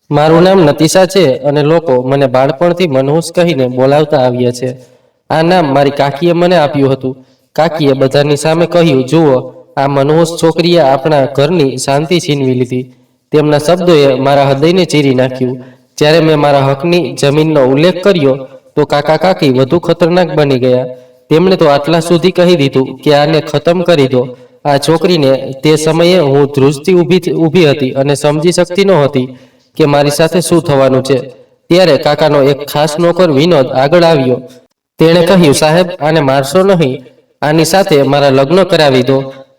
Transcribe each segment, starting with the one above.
મારું નામ નતીશા છે અને લોકો મને બાળપણથી મનહૂસ કહીને બોલાવતા આવ્યા છે. આ નામ મારી કાકીએ મને આપ્યું હતું. કાકીએ બધાની સામે કહ્યું, જુઓ, આ મનહૂસ છોકરીએ આપણા ઘરની શાંતિ છીનવી લીધી. તેમના શબ્દોએ મારા હૃદયને ચીરી નાખ્યું. જ્યારે મેં મારા હકની જમીનનો ઉલ્લેખ કર્યો તો કાકા કાકી વધુ ખતરનાક બની ગયા. તેમણે તો આટલા સુધી કહી દીધું કે આને ખતમ કરી દો. આ છોકરીને તે સમયે હું ધ્રુજતી ઊભી હતી અને સમજી શકતી નહોતી કે મારી સાથે શું થવાનું છે. ત્યારે કાકાનો એક ખાસ નોકર વિનોદ આગળ આવ્યો. તેણે કહ્યું, સાહેબ, આને મારશો નહીં. આની સાથે મારા લગ્ન કરાવી દો.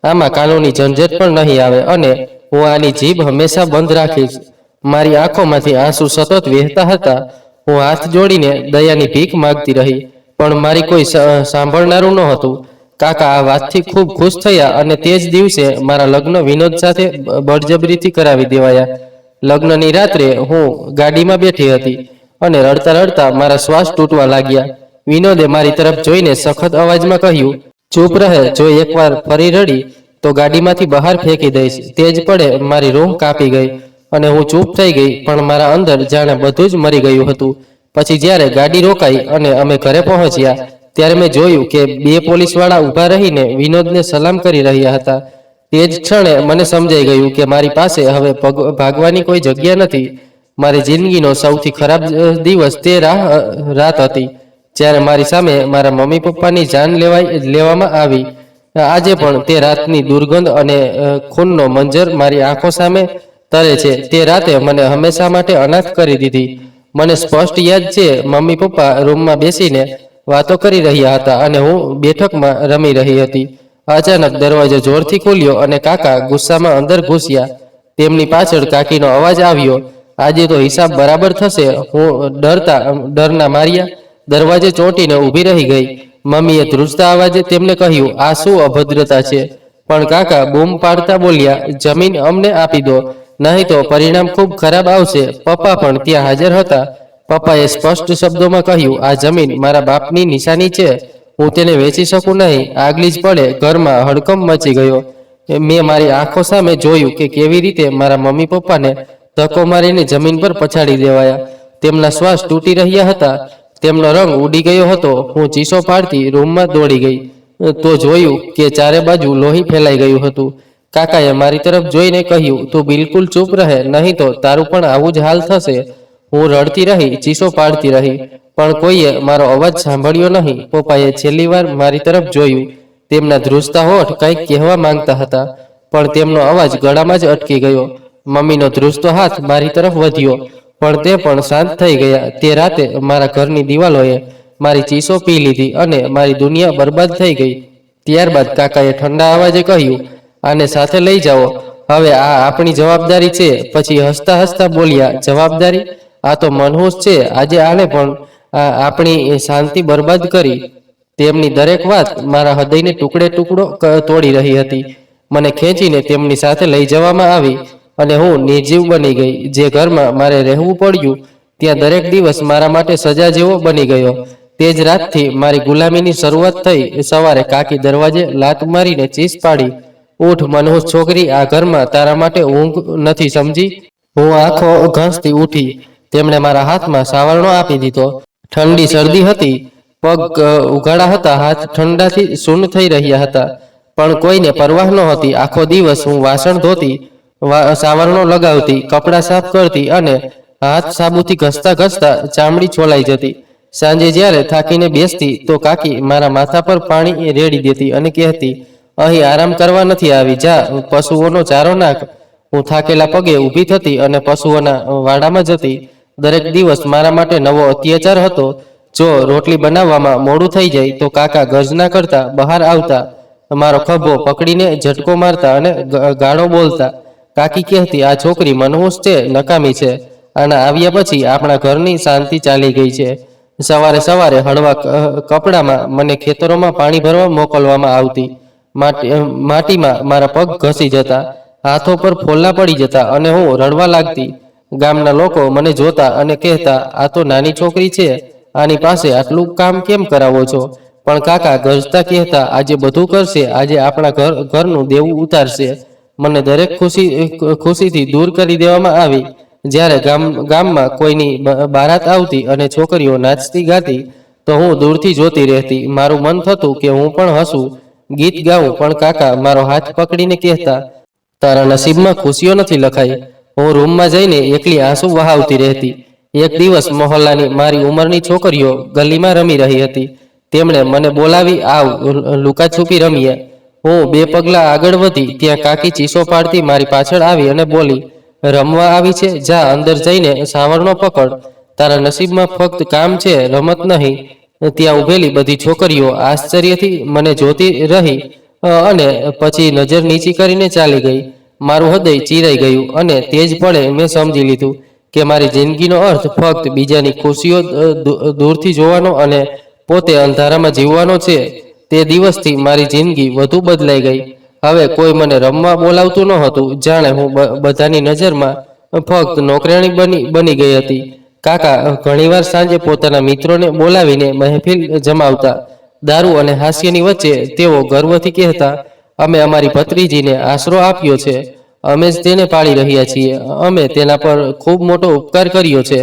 આમાં કાનૂની ઝંઝટ પણ નહીં આવે અને હું આની જીભ હંમેશા બંધ રાખીશ. મારી આંખોમાંથી આંસુ સતત વહેતા હતા. હું હાથ જોડીને દયાની ભીખ માંગતી રહી, પણ મારી કોઈ સાંભળનારું નહોતું. કાકા આ વાતથી ખૂબ ખુશ થયા અને તે જ દિવસે મારા લગ્ન વિનોદ સાથે બળજબરીથી કરાવી દેવાયા. લગ્નની રાત્રે હું ગાડીમાં બેઠી હતી અને રડતા રડતા મારા શ્વાસ તૂટવા લાગ્યા. વિનોદે મારી તરફ જોઈને સખત અવાજમાં કહ્યું, ચૂપ રહે. જો એકવાર ફરી રડી તો ગાડીમાંથી બહાર ફેંકી દઈશ. તે જ પડે મારી રૂહ કાપી ગઈ અને હું ચૂપ થઈ ગઈ, પણ મારા અંદર જાણે બધું જ મરી ગયું હતું. પછી જ્યારે ગાડી રોકાઈ અને અમે ઘરે પહોંચ્યા ત્યારે મેં જોયું કે બે પોલીસવાળા ઊભા રહીને વિનોદને સલામ કરી રહ્યા હતા. તે જ ક્ષણે મને સમજાઈ ગયું કે મારી પાસે હવે ભાગવાની કોઈ જગ્યા નથી. મારી જિંદગીનો સૌથી ખરાબ દિવસ તે રાત હતી જ્યારે મારી સામે મારા મમ્મી પપ્પાની જાન લેવામાં આવી. આજે પણ તે રાતની દુર્ગંધ અને ખૂનનો મંજર મારી આંખો સામે તરે છે. તે રાતે મને હંમેશા માટે અનાથ કરી દીધી. મને સ્પષ્ટ યાદ છે, મમ્મી પપ્પા રૂમમાં બેસીને વાતો કરી રહ્યા હતા અને હું બેઠકમાં રમી રહી હતી. અચાનક દરવાજો જોરથી ખુલ્યો અને કાકા ગુસ્સામાં અંદર ઘૂસ્યા. તેમની પાછળ કાકીનો અવાજ આવ્યો, આજે તો હિસાબ બરાબર થશે. હું ડરના માર્યા દરવાજે ચોંટીને ઊભી રહી ગઈ. મમ્મીએ ધ્રુજતા અવાજે તેમને કહ્યું, આ શું અભદ્રતા છે? પણ કાકા બૂમ પાડતા બોલ્યા, જમીન અમને આપી દો, નહીં તો પરિણામ ખૂબ ખરાબ આવશે. પપ્પા પણ ત્યાં હાજર હતા. પપ્પાએ સ્પષ્ટ શબ્દોમાં કહ્યું, આ જમીન મારા બાપની નિશાની છે. હું તેને વેચી શકું નહીં. આગલી જ પડે ઘરમાં હડકંપ મચી ગયો. મેં મારી આંખો સામે જોયું કે કેવી રીતે મારા મમ્મી પપ્પાને ધક્કો મારીને જમીન પર પછાડી દેવાયા. તેમના શ્વાસ તૂટી રહ્યા હતા. તેમનો રંગ ઉડી ગયો હતો. હું ચીસો પાડતી રૂમમાં દોડી ગઈ તો જોયું કે ચારે બાજુ લોહી ફેલાઈ ગયું હતું. કાકાએ મારી તરફ જોઈને કહ્યું, તું બિલકુલ ચૂપ રહે, નહીં તો તારું પણ આવું જ હાલ થશે. હું રડતી રહી, ચીસો પાડતી રહી, પણ કોઈએ મારો અવાજ સાંભળ્યો નહીં. પપ્પાએ છેલ્લી વાર મારી તરફ જોયું. તેમના ધ્રુજતા હોઠ કંઈક કહેવા માંગતા હતા, પણ તેમનો અવાજ ગળામાં જ અટકી ગયો. મમ્મીનો ધ્રુજતો હાથ મારી તરફ વધ્યો, પણ તે પણ શાંત થઈ ગયા. તે રાતે મારા ઘરની દિવાલોએ મારી ચીસો પી લીધી અને મારી દુનિયા બરબાદ થઈ ગઈ. ત્યારબાદ કાકાએ ઠંડા અવાજે કહ્યું, આને સાથે લઈ જાઓ. હવે આ આપણી જવાબદારી છે. પછી હસતા હસતા બોલ્યા, જવાબદારી? આ તો મનહૂસ છે. આજે આને પણ આપણી શાંતિ બરબાદ કરી. તેમની દરેક વાત મારા હૃદયને ટુકડે ટુકડો તોડી રહી હતી. મને ખેંચીને તેમની સાથે લઈ જવામાં આવી અને હું નિર્જીવ બની ગઈ. જે ઘરમાં મારે રહેવું પડ્યું ત્યાં દરેક દિવસ મારા માટે સજા જેવો બની ગયો. તે જ રાતથી મારી ગુલામીની શરૂઆત થઈ. સવારે કાકી દરવાજે લાત મારીને ચીસ પાડી, ઉઠ મનહૂસ છોકરી, આ ઘરમાં તારા માટે ઊંઘ નથી, સમજી? હું આંખો ઘસતી ઉઠી. તેમણે મારા હાથમાં સાવરણો આપી દીધો. ઠંડી શરદી હતી. પગ ઉઘાડા હતા. હાથ ઠંડાથી સૂન થઈ રહ્યા હતા, પણ કોઈને પરવાહ નહોતી. આખો દિવસ હું વાસણ ધોતી, સાવરણો લગાવતી, કપડાં સાફ કરતી અને હાથ સાબુથી ઘસતા ઘસતા ચામડી છોલાઈ જતી. સાંજે જ્યારે થાકીને બેસતી તો કાકી મારા માથા પર પાણી રેડી દેતી અને કહેતી, અહીં આરામ કરવા નથી આવી, જા પશુઓનો ચારો નાખ. હું થાકેલા પગે ઊભી થતી અને પશુઓના વાડામાં જતી. દરેક દિવસ મારા માટે નવો અત્યાચાર હતો. જો રોટલી બનાવવામાં મોડું થઈ જાય તો કાકા ગર્જના કરતા બહાર આવતા, મારો ખભો પકડીને ઝટકો મારતા અને ગાળો બોલતા. કાકી કહેતી, આ છોકરી મનહૂસ છે, નકામી છે. આના આવ્યા પછી આપણા ઘરની શાંતિ ચાલી ગઈ છે. સવારે સવારે હળવા કપડામાં મને ખેતરોમાં પાણી ભરવા મોકલવામાં આવતી. માટીમાં મારા પગ ઘસી જતા, હાથો પર ફોલ્લા પડી જતા અને હું રડવા લાગતી. ગામના લોકો મને જોતા અને કહેતા, આ તો નાની છોકરી છે, આની પાસે આટલું કામ કેમ કરાવો છો? પણ કાકા ગરજતા કહેતા, આજે બધું કરશે, આજે આપણા ઘરનું દેવું ઉતારશે. મને દરેક ખુશીથી દૂર કરી દેવામાં આવી. જ્યારે ગામમાં કોઈની બારાત આવતી અને છોકરીઓ નાચતી ગાતી તો હું દૂરથી જોતી રહેતી. મારું મન થતું કે હું પણ હસું, ગીત ગાઉં, પણ કાકા મારો હાથ પકડીને કહેતા, તારા નસીબમાં ખુશીઓ નથી લખાઈ. હું રૂમમાં જઈને એકલી આંસુ વહાવતી રહેતી. એક દિવસ મોહલ્લાની મારી ઉંમરની છોકરીઓ ગલીમાં રમી રહી હતી. તેમણે મને બોલાવી, આવ લુકાછુપી રમીએ. હું 2 પગલાં આગળ વધી ત્યાં કાકી ચીસો પાડતી મારી પાછળ આવી અને બોલી, રમવા આવી છે, જા અંદર જઈને સાવરણો પકડ. તારા નસીબમાં ફક્ત કામ છે, રમત નહીં. ત્યાં ઉભેલી બધી છોકરીઓ આશ્ચર્યથી મને જોતી રહી અને પછી નજર નીચી કરીને ચાલી ગઈ. મારું હૃદય ચીરાઈ ગયું અને તે જ પળે મેં સમજી લીધું કે મારી જિંદગીનો અર્થ ફક્ત બીજાની ખુશીઓ દૂરથી જોવાનો અને પોતે અંધારામાં જીવવાનો છે. તે દિવસથી મારી જિંદગી વધુ બદલાઈ ગઈ. હવે કોઈ મને રમવા બોલાવતું ન હતું, જાણે હું બધાની નજરમાં ફક્ત નોકરાણી બની ગઈ હતી. કાકા ઘણીવાર સાંજે પોતાના મિત્રોને બોલાવીને મહેફિલ જમાવતા. દારૂ અને હાસ્યની વચ્ચે તેઓ ગર્વથી કહેતા, અમે અમારી ભત્રીજીને આશરો આપ્યો છે, અમે જ તેને પાળી રહ્યા છીએ, અમે તેના પર ખૂબ મોટો ઉપકાર કર્યો છે.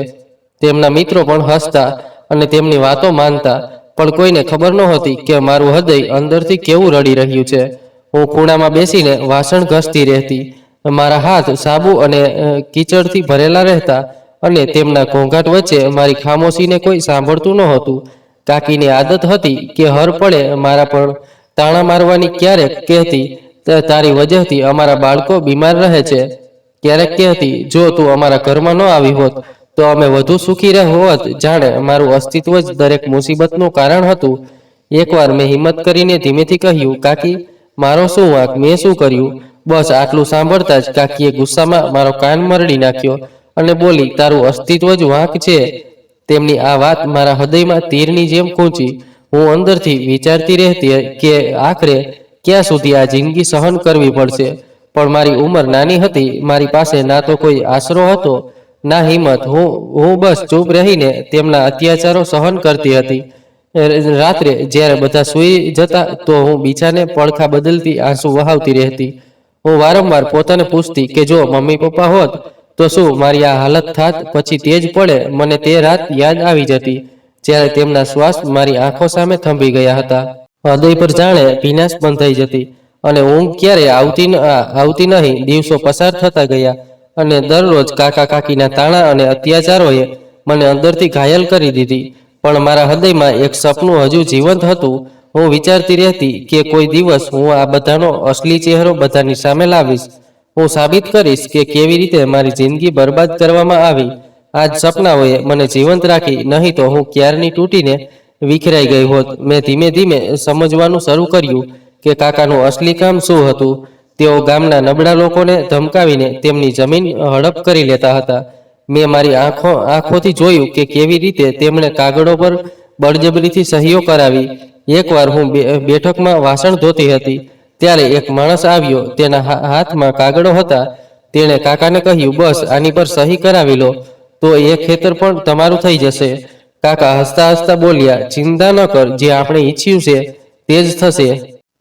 તેમના મિત્રો પણ હસતા અને તેમની વાતો માનતા, પણ કોઈને ખબર નહોતી કે મારું હૃદય અંદરથી કેવું રડી રહ્યું છે. હું ખૂણામાં બેસીને વાસણ ઘસતી રહેતી. મારા હાથ સાબુ અને કીચડથી ભરેલા રહેતા અને તેમના ઘોંઘાટ વચ્ચે મારી ખામોશીને કોઈ સાંભળતું નહોતું. કાકીની આદત હતી કે હર પળે મારા પર તાણા મારવાની. ક્યારેક કહેતી, તારી વજહથી અમારા બાળકો બીમાર રહે છે. ક્યારેક કહેતી, જો તું અમારા ઘરમાં ન આવી હોત તો અમે વધુ સુખી હોત. જાણે મારું અસ્તિત્વ જ દરેક મુસીબતનું કારણ હતું. એકવાર મેં હિંમત કરીને ધીમેથી કહ્યું, કાકી મારો શું વાંક, મેં શું કર્યું? બસ આટલું સાંભળતા જ કાકીએ ગુસ્સામાં મારો કાન મરડી નાખ્યો અને બોલી, તારું અસ્તિત્વ જ વાંક છે. તેમની આ વાત મારા હૃદયમાં તીરની જેમ ખૂંચી. હું અંદરથી વિચારતી રહેતી કે આખરે ક્યાં સુધી આ જિંદગી સહન કરવી પડશે. પણ મારી ઉંમર નાની હતી, મારી પાસે ના તો કોઈ આશરો હતો, ના હિંમત. હું બસ ચૂપ રહીને તેમના અત્યાચારો સહન કરતી હતી. રાત્રે જ્યારે બધા સૂઈ જતા તો હું બિછાને પડખા બદલતી આંસુ વહાવતી રહેતી. હું વારંવાર પોતાને પૂછતી કે જો મમ્મી પપ્પા હોત તો શું મારી આ હાલત થાત? પછી તે જ પડે મને તે રાત યાદ આવી જતી જ્યારે તેમના શ્વાસ મારી આંખો સામે થંભી ગયા હતા. હૃદય પર જાણે ભીનાશ બંધાઈ જતી અને ઊંઘ ક્યારે આવતી નહીં. દિવસો પસાર થતા ગયા અને દરરોજ કાકા કાકીના તાણા અને અત્યાચારોએ મને અંદરથી ઘાયલ કરી દીધી. પણ મારા હૃદયમાં એક સપનું હજુ જીવંત હતું. હું વિચારતી રહેતી કે કોઈ દિવસ હું આ બધાનો અસલી ચહેરો બધાની સામે લાવીશ. હું સાબિત કરીશ કે કેવી રીતે મારી જિંદગી બરબાદ કરવામાં આવી. આજ સપનાઓએ મને જીવંત રાખી, નહીં તો હું ક્યારની તૂટીને વિખરાઈ ગઈ હોત. મેં ધીમે ધીમે સમજવાનું શરૂ કર્યું કે કાકાનું અસલી કામ શું હતું. તેઓ ગામના નબળા લોકોને ધમકાવીને તેમની જમીન હડપ કરી લેતા હતા. મેં મારી આંખોથી જોયું કે કેવી રીતે તેમણે કાગળો પર બળજબરીથી સહીઓ કરાવી. એકવાર હું બેઠકમાં વાસણ ધોતી હતી ત્યારે એક માણસ આવ્યો. તેના હાથમાં કાગળો હતા. તેણે કાકાને કહ્યું, બસ આની પર સહી કરાવી લો તો એ ખેતર પણ તમારું થઈ જશે. કાકા હસતા હસતા બોલ્યા, ચિંતા ન કર, જે આપણે ઈચ્છ્યું છે તે જ થશે.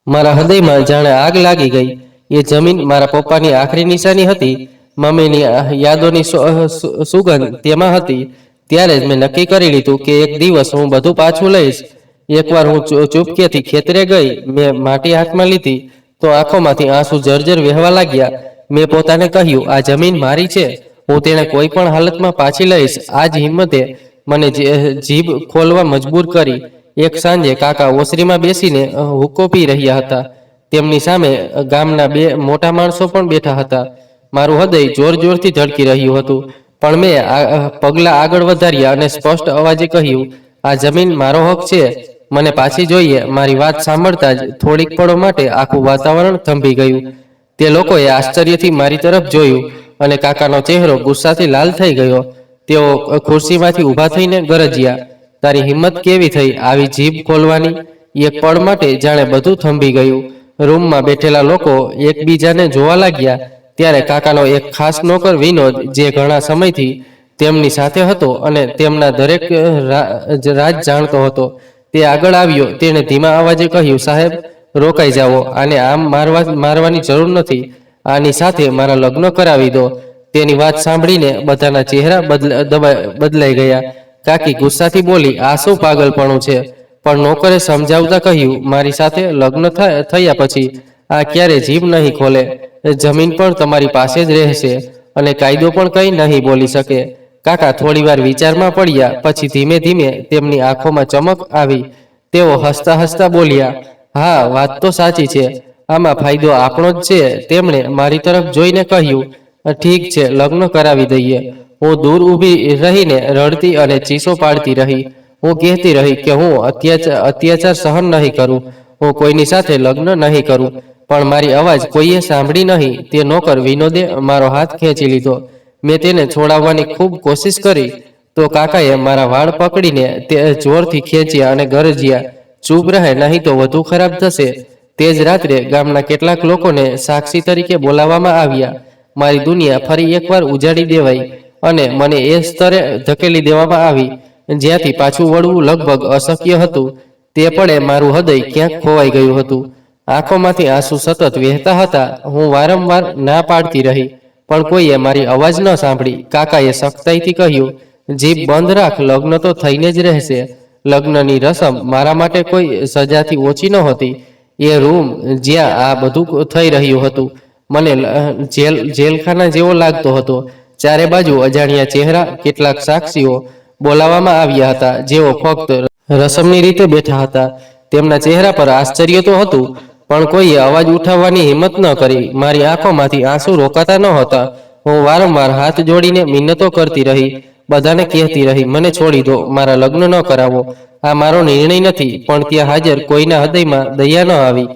મારા હૃદયમાં જાણે આગ લાગી ગઈ. એ જમીન મારા પપ્પાની આખરી નિશાની હતી. મમ્મીની યાદોની સુગંધ તેમાં હતી. ત્યારે જ મેં નક્કી કરી લીધું કે એક દિવસ હું બધું પાછું લઈશ. એકવાર હું ચૂપકેથી ખેતરે ગઈ. મેં માટી હાથમાં લીધી તો આંખોમાંથી આંસુ જર્જર વહેવા લાગ્યા. મેં પોતાને કહ્યું, આ જમીન મારી છે, હું તેને કોઈ પણ હાલતમાં પાછી લઈશ. આ જ હિંમતે મને જીભ ખોલવા મજબૂર કરી. એક સાંજે કાકા ઓસરીમાં બેસીને હુક્કો પી રહ્યા હતા. તેમની સામે ગામના 2 મોટા માણસો પણ બેઠા હતા. મારું હૃદય જોર જોરથી ધડકી રહ્યું હતું, પણ મેં પગલાં આગળ વધાર્યા અને સ્પષ્ટ અવાજે કહ્યું, આ જમીન મારો હક છે, મને પાછી જોઈએ. મારી વાત સાંભળતા જ થોડીક પળો માટે આખું વાતાવરણ થંભી ગયું. તે લોકોએ આશ્ચર્યથી મારી તરફ જોયું અને કાકાનો ચહેરો ગુસ્સાથી લાલ થઈ ગયો. તેઓ ખુરશીમાંથી ઊભા થઈને ગરજ્યા, તારી હિંમત કેવી થઈ આવી જીભ ખોલવાની? એક પળ માટે જાણે બધું થંભી ગયું. રૂમમાં બેઠેલા લોકો એકબીજાને જોવા લાગ્યા. ત્યારે કાકાનો એક ખાસ નોકર વિનોદ, જે ઘણા સમયથી તેમની સાથે હતો અને તેમના દરેક રાજ જાણતો હતો, તે આગળ આવ્યો. તેણે ધીમા અવાજે કહ્યું, સાહેબ રોકાઈ જાઓ, આને આમ મારવાની જરૂર નથી. આની સાથે મારા લગ્ન કરાવી દો. તેની વાત સાંભળીને બધાના ચહેરા બદલાઈ ગયા. કાકી ગુસ્સાથી બોલી, આ શું પાગલપણું છે? પણ નોકરે સમજાવતા કહ્યું, મારી સાથે લગ્ન થયા પછી આ ક્યારે જીભ નહીં ખોલે. જમીન પણ તમારી પાસે જ રહેશે અને કાયદો પણ કંઈ નહીં બોલી શકે. કાકા થોડીવાર વિચારમાં પડ્યા. પછી ધીમે ધીમે તેમની આંખોમાં ચમક આવી. તેઓ હસતા હસતા બોલ્યા, હા, વાત તો સાચી છે. આમાં ફાયદો આપણો જ છે. તેમણે મારી તરફ જોઈને કહ્યું, ઠીક છે, લગ્ન કરાવી દઈએ. હું દૂર ઊભી રહીને રડતી અને ચીસો પાડતી રહી. હું કહેતી રહી કે હું અત્યાચાર સહન નહીં કરું, હું કોઈની સાથે લગ્ન નહીં કરું. પણ મારી અવાજ કોઈએ સાંભળી નહીં. તે નોકર વિનોદે મારો હાથ ખેંચી લીધો. મેં તેને છોડાવવાની ખૂબ કોશિશ કરી તો કાકાએ મારા વાળ પકડીને તે જોરથી ખેંચ્યા અને ગરજ્યા, ચૂપ રહે, નહીં તો વધુ ખરાબ થશે. તે જ રાત્રે ગામના કેટલાક લોકોને સાક્ષી તરીકે બોલાવવામાં આવ્યા. મારી દુનિયા ફરી એકવાર ઉજાડી દેવાઈ અને મને એ સ્તરે ધકેલી દેવામાં આવી જ્યાંથી પાછું વળવું લગભગ અશક્ય હતું. તે પળે મારું હૃદય ક્યાંક ખોવાઈ ગયું હતું. આંખોમાંથી આંસુ સતત વહેતા હતા. હું વારંવાર ના પાડતી રહી, પણ કોઈએ મારી અવાજ ન સાંભળી. કાકાએ સખ્તાઈથી કહ્યું, જીભ બંધ રાખ, લગ્ન તો થઈને જ રહેશે. લગ્નની રસમ મારા માટે કોઈ સજાથી ઓછી નહોતી. એ રૂમ જ્યાં આ બધું થઈ રહ્યું હતું મને જેલખાના જેવો લાગતો હતો. ચારે બાજુ અજાણ્યા ચહેરા, કેટલાક સાક્ષીઓ બોલાવવામાં આવ્યા હતા જેઓ ફક્ત રસમની રીતે બેઠા હતા. તેમના ચહેરા પર આશ્ચર્ય તો હતું, પણ કોઈએ અવાજ ઉઠાવવાની હિંમત ન કરી. મારી આંખોમાંથી આંસુ રોકાતા ન હતા. હું વારંવાર હાથ જોડીને મિન્નતો કરતી રહી, બધાને કહેતી રહી, મને છોડી દો, મારા લગ્ન ન કરાવો. આ મારો નિર્ણય નથી. પણ ત્યાં હાજર કોઈના હૃદયમાં દયા ન આવી.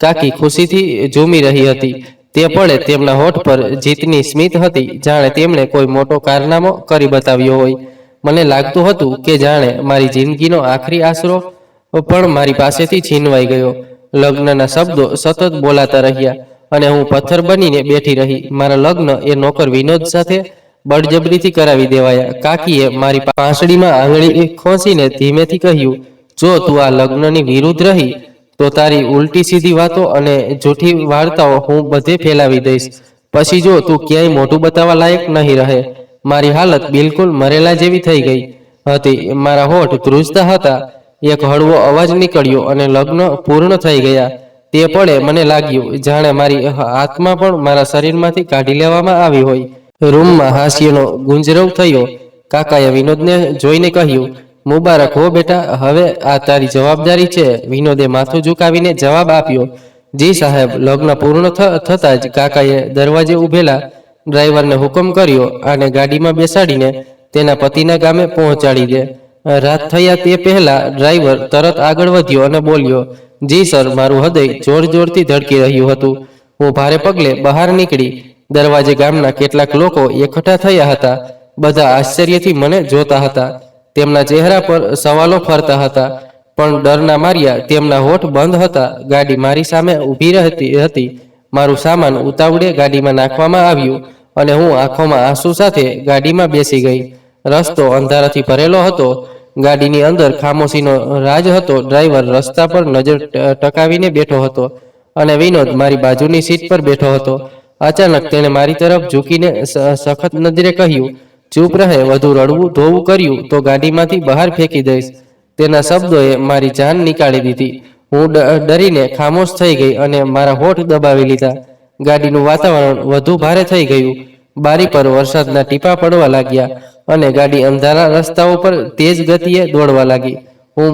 કાકી ખુશીથી ઝૂમી રહી હતી. તે પળે તેમના હોઠ પર જીતની સ્મિત હતી, જાણે તેમણે કોઈ મોટો કારનામો કરી બતાવ્યો હોય. મને લાગતું હતું કે જાણે મારી જિંદગીનો આખરી આશરો પણ મારી પાસેથી છીનવાઈ ગયો. લગ્નના શબ્દો સતત બોલાતા રહ્યા અને હું પથ્થર બનીને બેઠી રહી. મારા લગ્ન એ નોકર વિનોદ સાથે બળજબરીથી કરાવી દેવાયા. કાકીએ મારી પાંસળીમાં આંગળી ખોંચીને ધીમેથી કહ્યું, જો તું આ લગ્નની વિરુદ્ધ રહી તો તારી ઉલટી સીધી વાતો અને જૂઠી વાર્તાઓ હું બધે ફેલાવી દઈશ. પછી જો તું ક્યાંય મોઢું બતાવવા લાયક નહીં રહે. મારી હાલત બિલકુલ મરેલા જેવી થઈ ગઈ હતી. મારા હોઠ ધ્રુજતા હતા. એક હળવો અવાજ નીકળ્યો અને લગ્ન પૂર્ણ થઈ ગયા. તે પળે મને લાગ્યું જાણે મારી આત્મા પણ મારા શરીરમાંથી કાઢી લેવામાં આવી હોય. રૂમમાં હાસ્યનો ગુંજરાવ થયો. કાકાએ વિનોદને જોઈને કહ્યું, મુબારક હો બેટા, હવે આ તારી જવાબદારી છે. વિનોદે માથું ઝુકાવીને જવાબ આપ્યો, જી સાહેબ. લગ્ન પૂર્ણ થતાં જ કાકાએ દરવાજે ઊભેલા ડ્રાઈવરને હુકમ કર્યો, આને ગાડીમાં બેસાડીને તેના પતિના ગામે પહોંચાડી દે. રાત થયા તે પહેલા ડ્રાઈવર તરત આગળ વધ્યો અને બોલ્યો, જી સર. મારું હૃદય જોર જોરથી ધડકી રહ્યું હતું. હું ભારે પગલે બહાર નીકળી. દરવાજે ગામના કેટલાક લોકો એકઠા થયા હતા. બધા આશ્ચર્યથી મને જોતા હતા. તેમના ચહેરા પર સવાલો ફરતા હતા, પણ ડરના માર્યા તેમના હોઠ બંધ હતા. ગાડી મારી સામે ઊભી રહેતી હતી. મારું સામાન ઉતાવળે ગાડીમાં નાખવામાં આવ્યું અને હું આંખોમાં આંસુ સાથે ગાડીમાં બેસી ગઈ. રસ્તો અંધારાથી ભરેલો હતો. ગાડીની અંદર ખામોશીનો રાજ હતો. ડ્રાઈવર રસ્તા પર નજર ટકાવીને બેઠો હતો અને વિનોદ મારી બાજુની સીટ પર બેઠો હતો. અચાનક તેણે મારી તરફ ઝૂકીને સખત નજરે કહ્યું, ચૂપ રહે, વધુ રડવું ધોવું કર્યું તો ગાડીમાંથી બહાર ફેંકી દઈશ. તેના શબ્દોએ મારી જાન નીકાળી દીધી. હું ડરીને ખામોશ થઈ ગઈ અને મારા હોઠ દબાવી લીધા. ગાડીનું વાતાવરણ વધુ ભારે થઈ ગયું. બારી પર વરસાદના ટીપા પડવા લાગ્યા અને ગાડી અંધારા રસ્તાઓ પર તેજ ગતિએ દોડવા લાગી. હું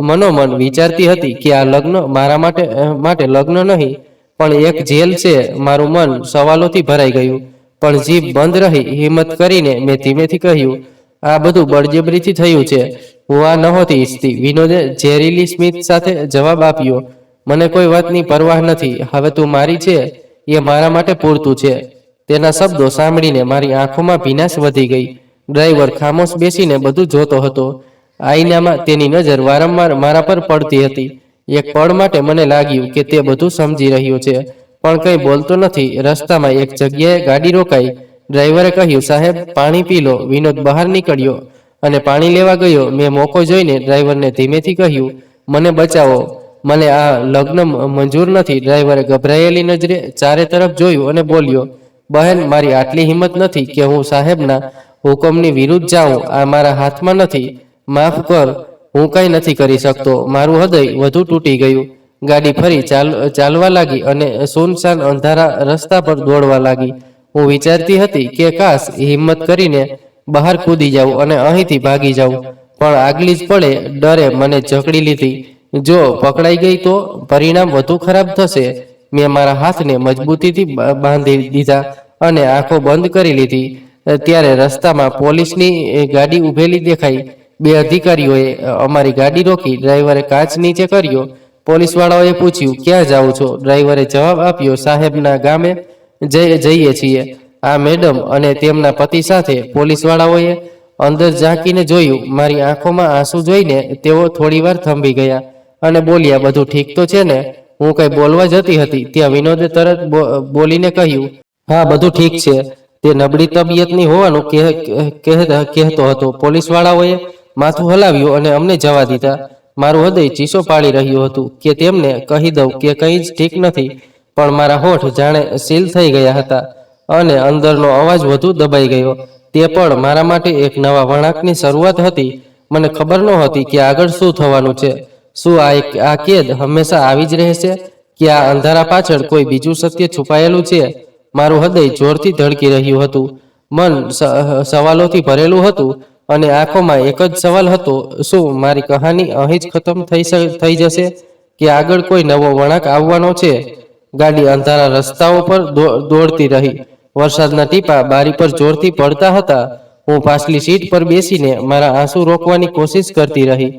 મનોમન વિચારતી હતી કે આ લગ્ન મારા માટે લગ્ન નહીં, પણ એક જેલ છે. મારું મન સવાલોથી ભરાઈ ગયું, પણ જીભ બંધ રહી. હિંમત કરીને મેં ધીમેથી કહ્યું, આ બધું બળજબરીથી થયું છે. હું આ નહોતી ઈચ્છતી. વિનોદે ઝેરીલી સ્મિત સાથે જવાબ આપ્યો, મને કોઈ વાતની પરવાહ નથી. હવે તું મારી છે એ મારા માટે પૂરતું છે. તેના શબ્દો સાંભળીને મારી આંખોમાં ભીનાશ વધી ગઈ. ડ્રાઈવર ખામોશ બેસીને બધું જોતો હતો. આઈનામાં તેની નજર વારંવાર મારા પર પડતી હતી. એક પળ માટે મને લાગ્યું કે તે બધું સમજી રહ્યો છે, પણ કંઈ બોલતો નથી. રસ્તામાં એક જગ્યાએ ગાડી રોકાઈ. ડ્રાઈવરે કહ્યું, સાહેબ, પાણી પી લો. વિનોદ બહાર નીકળ્યો અને પાણી લેવા ગયો. મેં મોકો જોઈને ડ્રાઈવરને ધીમેથી કહ્યું, મને બચાવો, મને આ લગ્ન મંજૂર નથી. ડ્રાઈવરે ગભરાયેલી નજરે ચારે તરફ જોયું અને બોલ્યો, બહેન, મારી આટલી હિંમત નથી કે હું સાહેબના હુકમની વિરુદ્ધ જાઉં. આ મારા હાથમાં નથી. માફ કર, હું કંઈ નથી કરી શકતો. મારું હૃદય વધુ તૂટી ગયું. ગાડી ફરી ચાલવા લાગી અને સુનસાન અંધારા રસ્તા પર દોડવા લાગી. હું વિચારતી હતી કે કાશ હિંમત કરીને બહાર કૂદી જાઉં અને અહીંથી ભાગી જાઉં, પણ આગલી જ પળે ડરે મને જકડી લીધી. જો પકડાઈ ગઈ તો પરિણામ વધુ ખરાબ થશે. મેં મારા હાથને મજબૂતીથી બાંધી દીધા અને આંખો બંધ કરી લીધી. ત્યારે રસ્તામાં પોલીસની ગાડી ઉભેલી દેખાઈ. બે અધિકારીઓએ અમારી ગાડી રોકી. ડ્રાઈવરે કાચ નીચે કર્યો. પોલીસવાળાઓએ પૂછ્યું, ક્યાં જાઓ છો? ડ્રાઈવરે જવાબ આપ્યો, સાહેબના ગામે જઈએ છીએ. આ મેડમ અને તેમના પતિ સાથે. પોલીસવાળાઓએ અંદર ઝાંકીને જોયું. મારી આંખોમાં આંસુ જોઈને તેઓ થોડીવાર થંભી ગયા અને બોલ્યા, બધું ઠીક તો છે ને? હું કંઈ બોલવા જતી હતી ત્યાં વિનોદે તરત બોલીને કહ્યું, હા, બધું ઠીક છે. તે નબળી તબિયતની હોવાનું કહેતો હતો. પોલીસવાળાઓએ માથું હલાવ્યું અને અમને જવા દીધા. મારું હૃદય ચીસો પાડી રહ્યું હતું કે તેમને કહી દઉં કે કંઈ જ ઠીક નથી, પણ મારા હોઠ જાણે સીલ થઈ ગયા હતા અને અંદરનો અવાજ વધુ દબાઈ ગયો. તે પણ મારા માટે એક નવા વળાંકની શરૂઆત હતી. મને ખબર નહોતી કે આગળ શું થવાનું છે. શું આ કેદ હંમેશા આવી જ રહેશે કે આ અંધારા પાછળ કોઈ બીજું સત્ય છુપાયેલું છે? મારું હૃદય જોરથી ધડકી રહ્યું હતું. મન સવાલોથી ભરેલું હતું અને આંખોમાં એક જ સવાલ હતો, શું મારી કહાની અહીં જ ખતમ થઈ જશે કે આગળ કોઈ નવો વળાંક આવવાનો છે? ગાડી અંધારા રસ્તાઓ પર દોડતી રહી. વરસાદના ટીપા બારી પર જોરથી પડતા હતા. હું પાછલી સીટ પર બેસીને મારા આંસુ રોકવાની કોશિશ કરતી રહી,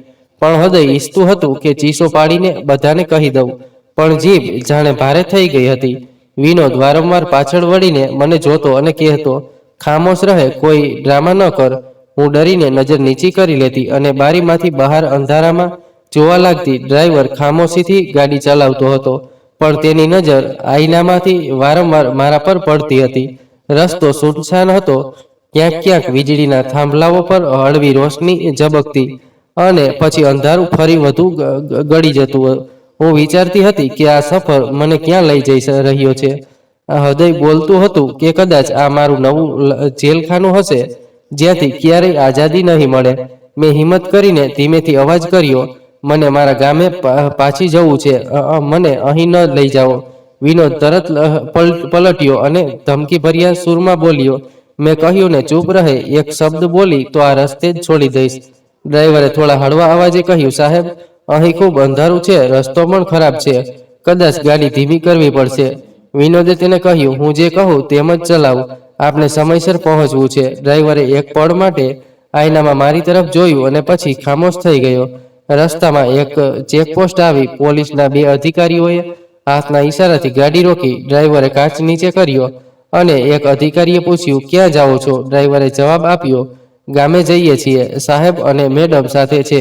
પણ હૃદય ઈચ્છતું હતું કે ચીસો પાડીને બધાને કહી દઉં, પણ જીભ જાણે ભારે થઈ ગઈ હતી. વિનોદ વારંવાર પાછળ વળીને મને જોતો અને કહેતો, ખામોશ રહે, કોઈ ડ્રામા ન કર. હું ડરીને નજર નીચી કરી લેતી અને બારીમાંથી બહાર અંધારામાં જોવા લાગતી. ડ્રાઈવર ખામોશીથી ગાડી ચલાવતો હતો, પણ તેની નજર આઈનામાંથી વારંવાર મારા પર પડતી હતી. રસ્તો સુનસાન હતો. ક્યાંક ક્યાંક વીજળીના થાંભલાઓ પર હળવી રોશની ઝબકતી અને પછી અંધારું ફરી વધુ ગળી જતું. હું વિચારતી હતી કે આ સફર મને ક્યાં લઈ જઈ રહ્યો છે. આ હૃદય બોલતું હતું કે કદાચ આ મારું નવું જેલખાનું હશે, જ્યાંથી ક્યારેય આઝાદી નહીં મળે. મેં હિંમત કરીને ધીમેથી અવાજ કર્યો, મને મારા ગામે પાછી જવું છે. મને અહીં ન લઈ જાઓ. વિનોદ તરત પલટ્યો અને ધમકીભર્યા સૂરમાં બોલ્યો, મેં કહ્યું ને ચૂપ રહે. એક શબ્દ બોલી તો આ રસ્તે જ છોડી દઈશ. ડ્રાઈવરે થોડા હળવા અવાજે કહ્યું, સાહેબ, અહીં ખૂબ અંધારું છે, રસ્તો પણ ખરાબ છે, કદાચ ગાડી ધીમી કરવી પડશે. વિનોદે તેને કહ્યું, હું જે કહું તેમ જ ચલાવ. આપણે સમયસર પહોંચવું છે. ડ્રાઈવરે એક પળ માટે આઈનામાં મારી તરફ જોયું અને પછી ખામોશ થઈ ગયો. રસ્તામાં એક ચેકપોસ્ટ આવી. પોલીસના બે અધિકારીઓએ હાથના ઈશારાથી ગાડી રોકી. ડ્રાઈવરે કાચ નીચે કર્યો અને એક અધિકારીએ પૂછ્યું, ક્યાં જાઓ છો? ડ્રાઈવરે જવાબ આપ્યો, ગામે જઈએ છીએ. સાહેબ અને મેડમ સાથે છે.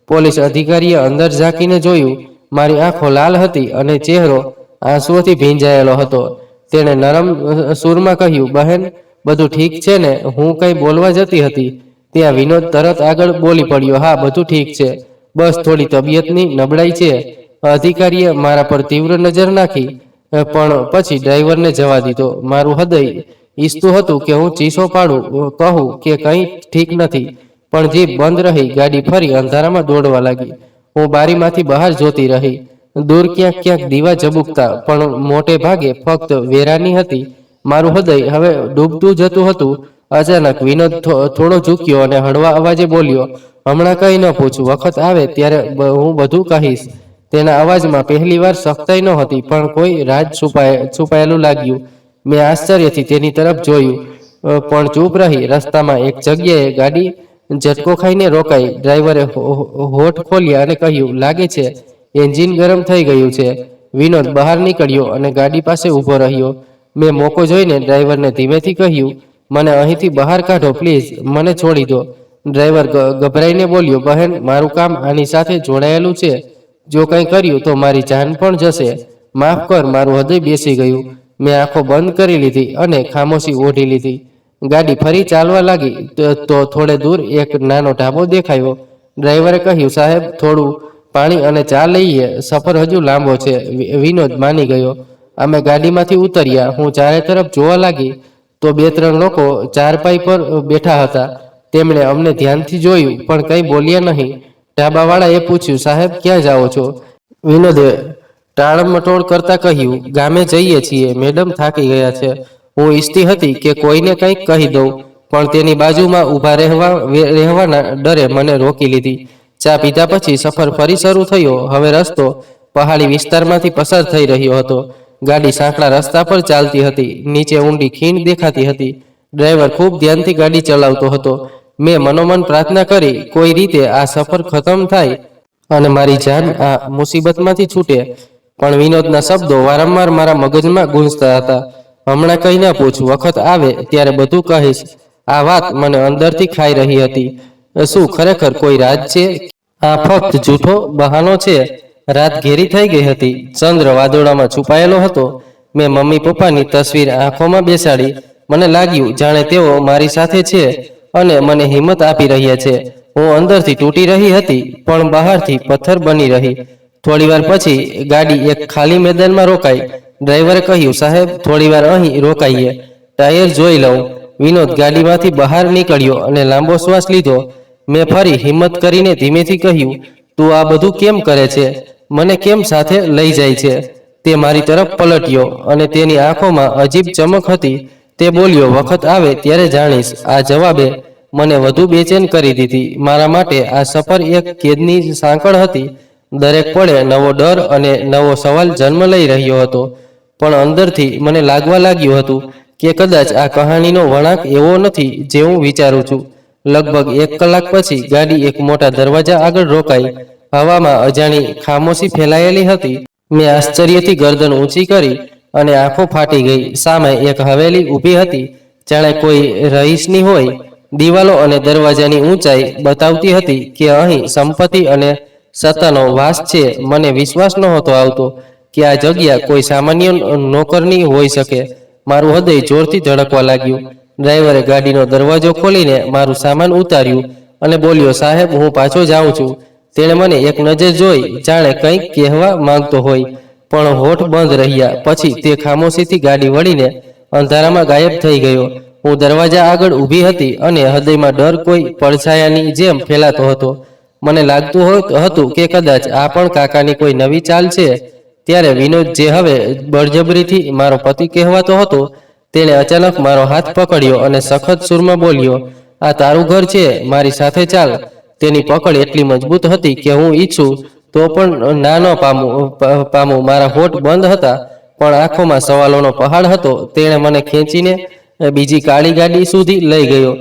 પોલીસ અધિકારીએ અંદર ઝાંકીને જોયું. મારી આંખો લાલ હતી અને ચહેરો આંસુઓથી ભીંજાયેલો હતો. તેણે નરમ સૂરમાં કહ્યું, બહેન, બધું ઠીક છે ને? હું કંઈ બોલવા જતી હતી ત્યાં વિનોદ તરત આગળ બોલી પડ્યો, હા, બધું ઠીક છે, બસ થોડી તબિયતની નબળાઈ છે. અધિકારીએ મારા પર તીવ્ર નજર નાખી, પણ પછી ડ્રાઈવરને જવા દીધો. મારું હૃદય ઈચ્છતું હતું કે હું ચીસો પાડું, કહું કે કંઈ ઠીક નથી, પણ જીભ બંધ રહી. ગાડી ફરી અંધારામાં દોડવા લાગી. હું બારીમાંથી બહાર જોતી રહી. દૂર ક્યાંક ક્યાંક દીવા ઝબુકતા, પણ મોટે ભાગે ફક્ત વેરાની હતી. મારું હૃદય હવે ડૂબતું જતું હતું. અચાનક વિનોદ થોડો ઝૂક્યો અને હળવા અવાજે બોલ્યો, હમણાં કંઈ ન પૂછ, વખત આવે ત્યારે હું બધું કહીશ. તેના અવાજમાં પહેલીવાર સખ્તાઈ નહોતી, પણ કોઈ રાજ છુપાયેલું લાગ્યું. મેં આશ્ચર્યથી તેની તરફ જોયું, પણ ચૂપ રહી. રસ્તામાં એક જગ્યાએ ગાડી ઝટકો ખાઈને રોકાઈ. ડ્રાઈવરે હોઠ ખોલ્યા અને કહ્યું, લાગે છે એન્જિન ગરમ થઈ ગયું છે. વિનોદ બહાર નીકળ્યો અને ગાડી પાસે ઊભો રહ્યો. મેં મોકો જોઈને ડ્રાઈવરને ધીમેથી કહ્યું, મને અહીંથી બહાર કાઢો પ્લીઝ, મને છોડી દો. ડ્રાઈવર ગભરાઈને બોલ્યો, બહેન, મારું કામ આની સાથે જોડાયેલું છે. જો કંઈ કર્યું તો મારી જાન પણ જશે. માફ કર. મારું હૃદય બેસી ગયું. મેં આંખો બંધ કરી લીધી અને ખામોશી ઓઢી લીધી. ગાડી ફરી ચાલવા લાગી તો થોડે દૂર એક નાનો ઢાબો દેખાયો. ડ્રાઈવરે કહ્યું, સાહેબ, થોડું પાણી અને ચા લઈએ, સફર હજુ લાંબો છે. વિનોદ માની ગયો અમે ગાડીમાંથી ઉતર્યા. હું ચારે તરફ જોવા લાગી તો 2-3 લોકો ચારપાઈ પર બેઠા હતા. તેમણે અમને ધ્યાનથી જોયું પણ કંઈ બોલ્યા નહીં. ઢાબાવાળાએ પૂછ્યું, સાહેબ ક્યાં જાઓ છો? વિનોદે ટાળમટોળ કરતા કહ્યું, ગામે જઈએ છીએ, મેડમ થાકી ગયા છે. હું ઈચ્છતી હતી કે કોઈને કંઈક કહી દઉં, પણ તેની બાજુમાં ઊભા રહેવાના ડરે મને રોકી લીધી. ચા પીધા પછી સફર ફરી શરૂ થયો. હવે રસ્તો પહાડી વિસ્તારમાંથી પસાર થઈ રહ્યો હતો. ગાડી સાંકડા રસ્તા પર ચાલતી હતી. નીચે ઊંડી ખીણ દેખાતી હતી. ડ્રાઈવર ખૂબ ધ્યાનથી ગાડી ચલાવતો હતો. મેં મનોમન પ્રાર્થના કરી, કોઈ રીતે આ સફર ખતમ થાય અને મારી જાન આ મુસીબતમાંથી છૂટે. પણ વિનોદના શબ્દો વારંવાર મારા મગજમાં ગૂંજતા હતા. હમણાં કંઈ ના પૂછ, વખત આવે ત્યારે બધું કહીશ. આ વાત મને અંદરથી ખાઈ રહી હતી. શું ખરેખર કોઈ રાજ છે? આ ફક્ત જૂઠો બહાનો છે? રાત ઘેરી થઈ ગઈ હતી. ચંદ્ર વાદળોમાં છુપાયેલો હતો. મેં મમ્મી પપ્પાની તસવીર આંખોમાં બેસાડી. મને લાગ્યું જાણે તેઓ મારી સાથે છે અને મને હિંમત આપી રહ્યા છે. હું અંદરથી તૂટી રહી હતી પણ બહારથી પથ્થર બની રહી. થોડીવાર પછી ગાડી એક ખાલી મેદાનમાં રોકાઈ. ડ્રાઈવરે કહ્યું, સાહેબ થોડીવાર અહીં રોકાઈએ, ટાયર જોઈ લઉં. વિનોદ ગાડીમાંથી બહાર નીકળ્યો અને લાંબો શ્વાસ લીધો. મેં ફરી હિંમત કરીને ધીમેથી કહ્યું, તું આ બધું કેમ કરે છે? મને કેમ સાથે લઈ જાય છે? તે મારી તરફ પલટ્યો અને તેની આંખોમાં અજીબ ચમક હતી. તે બોલ્યો, વખત આવે ત્યારે જાણીશ. આ જવાબે મને વધુ બેચેન કરી દીધી. મારા માટે આ સફર એક કેદની સાંકળ હતી. દરેક પળે નવો ડર અને નવો સવાલ જન્મ લઈ રહ્યો હતો. પણ અંદરથી મને લાગવા લાગ્યું હતું કે કદાચ આ કહાણીનો વળાંક એવો નથી જે હું વિચારું છું. લગભગ 1 કલાક પછી ગાડી એક મોટા દરવાજા આગળ રોકાઈ. હવામાં અજાણી ખામોશી ફેલાયેલી હતી. મેં આશ્ચર્યથી ગરદન ઊંચી કરી અને આંખો ફાટી ગઈ. સામે એક હવેલી ઊભી હતી, જાણે કોઈ રહીશની હોય. દિવાલો અને દરવાજાની ઊંચાઈ બતાવતી હતી કે અહીં સંપત્તિ અને સત્તાનો વાસ છે. મને વિશ્વાસ નહોતો આવતો કે આ જગ્યા કોઈ સામાન્ય નોકરની હોઈ શકે. મારું હૃદય જોરથી ધડકવા લાગ્યું. ડ્રાઈવરે ગાડીનો દરવાજો ખોલીને મારું સામાન ઉતાર્યું અને બોલ્યો, સાહેબ હું પાછો જાઉં છું. તેણે મને એક નજર જોઈ, જાણે કંઈક કહેવા માંગતો હોય, પણ હોઠ બંધ રહ્યા. પછી તે ખામોશીથી ગાડી વળીને અંધારામાં ગાયબ થઈ ગયો. હું દરવાજા આગળ ઊભી હતી અને હૃદયમાં ડર કોઈ પડછાયાની જેમ ફેલાતો હતો. મને લાગતું હતું કે કદાચ આ પણ કાકાની કોઈ નવી ચાલ છે. ત્યારે વિનોદ, જે હવે બળજબરીથી મારો પતિ કહેવાતો હતો, તેણે અચાનક મારો હાથ પકડ્યો અને સખત સૂરમાં બોલ્યો, આ તારું ઘર છે, મારી સાથે ચાલ. તેની પકડ એટલી મજબૂત હતી કે હું ઈચ્છું તો પણ ના ન પામું. મારા હોઠ બંધ હતા પણ આંખોમાં સવાલોનો પહાડ હતો. તેણે મને ખેંચીને બીજી કાળી ગાડી સુધી લઈ ગયો,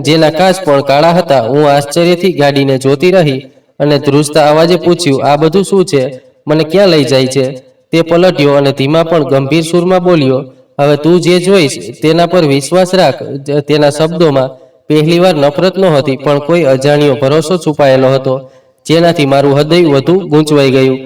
જેના કાચ પણ કાળા હતા. હું આશ્ચર્યથી ગાડીને જોતી રહી અને ધ્રુજતા અવાજે પૂછ્યું, આ બધું શું છે? મને ક્યાં લઈ જાય છે? તે પલટ્યો અને ધીમા પણ ગંભીર સૂરમાં બોલ્યો, હવે તું જે જોઈશ તેના પર વિશ્વાસ રાખ. તેના શબ્દોમાં પહેલીવાર નફરત નહોતી પણ કોઈ અજાણ્યો ભરોસો છુપાયેલો હતો, જેનાથી મારું હૃદય વધુ ગૂંચવાઈ ગયું.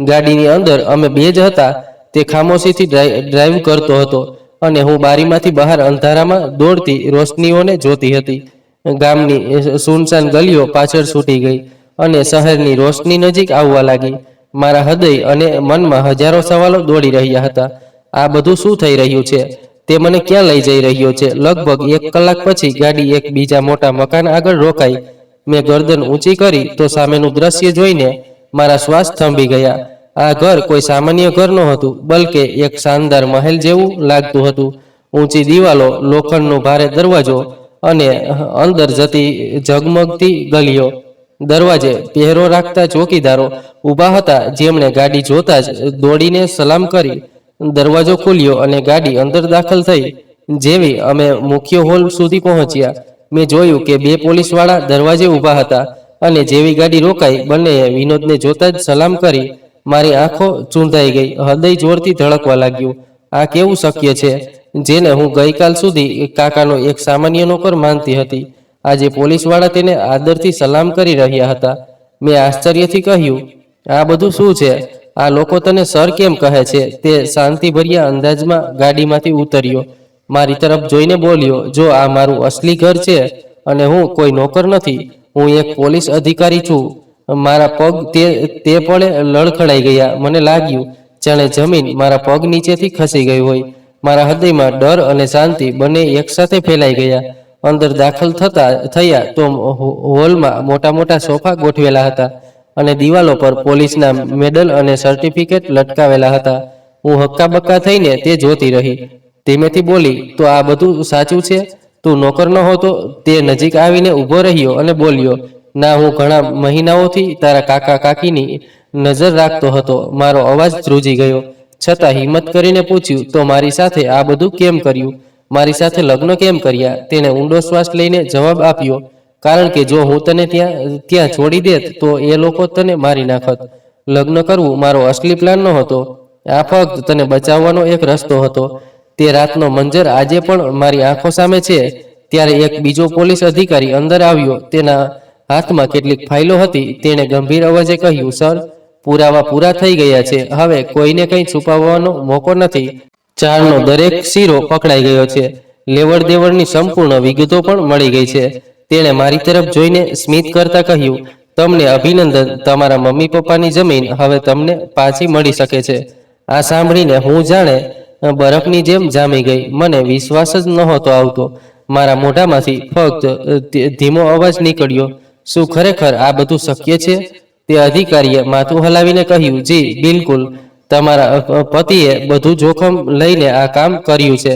ગાડીની અંદર અમે બે જ હતા. તે ખામોશીથી ડ્રાઈવ કરતો હતો અને હું બારીમાંથી બહાર અંધારામાં દોડતી રોશનીઓને જોતી હતી. ગામની સુનસાન ગલીઓ પાછળ છૂટી ગઈ અને શહેરની રોશની નજીક આવવા લાગી. મારા હૃદય અને મનમાં હજારો સવાલો દોડી રહ્યા હતા. આ બધું શું થઈ રહ્યું છે? તે મને ક્યાં લઈ જઈ રહ્યો છે? લગભગ 1 કલાક પછી ગાડી એક બીજા મોટા મકાન આગળ રોકાઈ. મેં ગરદન ઊંચી કરી તો સામેનું દ્રશ્ય જોઈને મારા શ્વાસ થંભી ગયા. આ ઘર કોઈ સામાન્ય ઘર નહોતું, બલકે એક શાનદાર મહેલ જેવું લાગતું હતું. ઊંચી દિવાલો, લોખંડનો ભારે દરવાજો અને અંદર જતી ઝગમગતી ગલીઓ. દરવાજે પહેરો રાખતા ચોકીદારો ઊભા હતા, જેમણે ગાડી જોતા જ દોડીને સલામ કરી. દરવાજો ખુલ્યો અને ગાડી અંદર દાખલ થઈ. જેવી અમે મુખ્ય હોલ સુધી પહોંચ્યા, મેં જોયું કે 2 પોલીસવાળા દરવાજે ઊભા હતા અને જેવી ગાડી રોકાઈ, બંનેએ વિનોદને જોતા જ સલામ કરી. મારી આંખો ચૂંધાઈ ગઈ, હૃદય જોરથી ધડકવા લાગ્યું. આ કેવું શક્ય છે? જેને હું ગઈકાલ સુધી કાકાનો એક સામાન્ય નોકર માનતી હતી, આજે પોલીસવાળા તેને આદરથી સલામ કરી રહ્યા હતા. મેં આશ્ચર્યથી કહ્યું, આ બધું શું છે? આ લોકો તને સર કેમ કહે છે? તે શાંતિભર્યા અંદાજમાં ગાડીમાંથી ઉતર્યો. મારી તરફ જોઈને બોલ્યો, જો આ મારું અસલી ઘર છે અને હું કોઈ નોકર નથી, હું એક પોલીસ અધિકારી છું. મારા પગ તે પળે લડખડાઈ ગયા. મને લાગ્યું જાણે જમીન મારા પગ નીચેથી ખસી ગઈ હોય. મારા હૃદયમાં ડર અને શાંતિ બંને એકસાથે ફેલાઈ ગયા. અંદર દાખલ થયા તો હોલમાં મોટા મોટા સોફા ગોઠવેલા હતા અને દિવાલો પર પોલીસના મેડલ અને સર્ટિફિકેટ લટકાવેલા હતા. હું હક્કાબક્કા થઈને તે જોતી રહી. ધીમેથી બોલી, તો આ બધું સાચું છે? તું નોકર ન હોતો? તે નજીક આવીને ઊભો રહ્યો અને બોલ્યો, ના, હું ઘણા મહિનાઓથી તારા કાકા કાકીની નજર રાખતો હતો. મારો અવાજ ધ્રુજી ગયો, છતાં હિંમત કરીને પૂછ્યું, તો મારી સાથે આ બધું કેમ કર્યું? મારી સાથે લગ્ન કેમ કર્યા? તેણે ઊંડો શ્વાસ લઈને જવાબ આપ્યો, કારણ કે જો હું તને ત્યાં છોડી દેત તો એ લોકો તને મારી નાખત. લગ્ન કરવું મારો અસલી પ્લાન નહોતો. આ ફક્ત તને બચાવવાનો એક રસ્તો હતો. તે રાતનો મંજર આજે પણ મારી આંખો સામે છે. ત્યારે એક બીજો પોલીસ અધિકારી અંદર આવ્યો. તેના હાથમાં કેટલીક ફાઇલો હતી. તેણે ગંભીર અવાજે કહ્યું, સર, પુરાવા પૂરા થઈ ગયા છે. હવે કોઈને કંઈ છુપાવવાનો મોકો નથી. ચારનો દરેક શીરો પકડાઈ ગયો છે. લેવડ દેવડની સંપૂર્ણ વિગતો પણ મળી ગઈ છે. તેણે મારી તરફ જોઈને સ્મિત કરતા કહ્યું, તમને અભિનંદન. તમારા મમ્મી પપ્પાની જમીન હવે તમને પાછી મળી શકે છે. આ સાંભળીને હું જાણે બરફની જેમ જામી ગઈ. મને વિશ્વાસ જ નહોતો આવતો. મારા મોઢામાંથી ફક્ત ધીમો અવાજ નીકળ્યો, શું ખરેખર આ બધું શક્ય છે? તે અધિકારીએ માથું હલાવીને કહ્યું, જી બિલકુલ. તમારા પતિએ બધું જોખમ લઈને આ કામ કર્યું છે.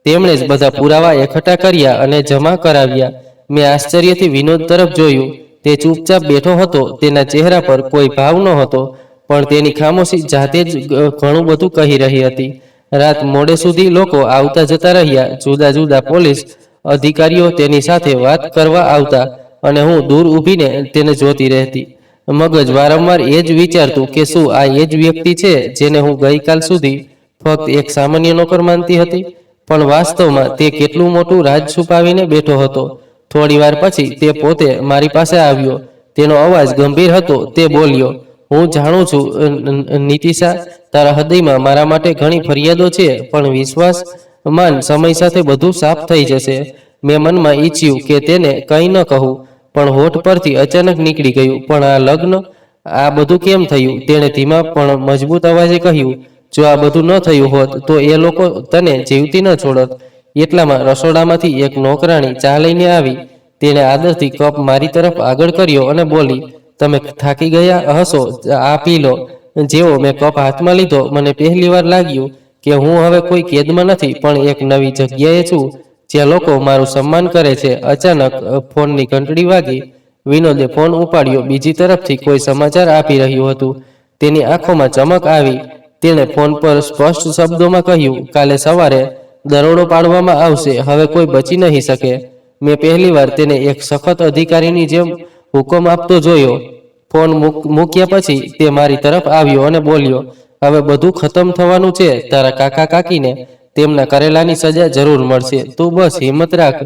તેમણે જ બધા પુરાવા એકઠા કર્યા અને જમા કરાવ્યા. મેં આશ્ચર્યથી વિનોદ તરફ જોયું. તે ચૂપચાપ બેઠો હતો. તેના ચહેરા પર કોઈ ભાવ નહોતો, પણ તેની ખામોશી જાતે જ ઘણું બધું કહી રહી હતી. રાત મોડે સુધી લોકો આવતા જતા રહ્યા. જુદા જુદા પોલીસ અધિકારીઓ તેની સાથે વાત કરવા આવતા અને હું દૂર ઊભીને તેને જોતી રહેતી. મગજ વારંવાર એ જ વિચારતું કે શું આ એ જ વ્યક્તિ છે જેને હું ગઈકાલ સુધી ફક્ત એક સામાન્ય નોકર માનતી હતી? પણ વાસ્તવમાં તે કેટલું મોટું રાજ છુપાવીને બેઠો હતો. થોડી વાર પછી તે પોતે મારી પાસે આવ્યો. તેનો અવાજ ગંભીર હતો. તે બોલ્યો, હું જાણું છું નીતિશા, તારા હૃદયમાં મારા માટે ઘણી ફરિયાદો છે, પણ વિશ્વાસ માન, સમય સાથે બધું સાફ થઈ જશે. મેં મનમાં ઈચ્છ્યું કે તેને કંઈ ન કહું, પણ હોઠ પરથી અચાનક નીકળી ગયું, પણ આ લગ્ન, આ બધું કેમ થયું? તેણે ધીમા પણ મજબૂત અવાજે કહ્યું, જો આ બધું ન થયું હોત તો એ લોકો તને જીવતી ન છોડત. એટલામાં રસોડામાંથી એક નોકરાણી ચા લઈને આવી. તેણે આદરથી કપ મારી તરફ આગળ કર્યો અને બોલી, તમે થાકી ગયા હશો, આ પી લો. જેવો મેં કપ હાથમાં લીધો, મને પહેલીવાર લાગ્યું કે હું હવે કોઈ કેદમાં નથી, પણ એક નવી જગ્યાએ છું જ્યાં લોકો મારું સન્માન કરે છે. અચાનક ફોનની ઘંટડી વાગી. વિનોદે ફોન ઉપાડ્યો. બીજી તરફથી કોઈ સમાચાર આપી રહ્યું હતું. તેની આંખોમાં ચમક આવી. તેણે ફોન પર સ્પષ્ટ શબ્દોમાં કહ્યું, કાલે સવારે દરોડો પાડવામાં આવશે. હવે કોઈ બચી નહીં શકે. મેં પહેલીવાર તેને એક સખત અધિકારીની જેમ હુકમ આપતો જોયો. ફોન મૂક્યા પછી તે મારી તરફ આવ્યો અને બોલ્યો, હવે બધું ખતમ થવાનું છે. તારા કાકા કાકીને તેમના કરેલાની સજા જરૂર મળશે. તું બસ હિંમત રાખ.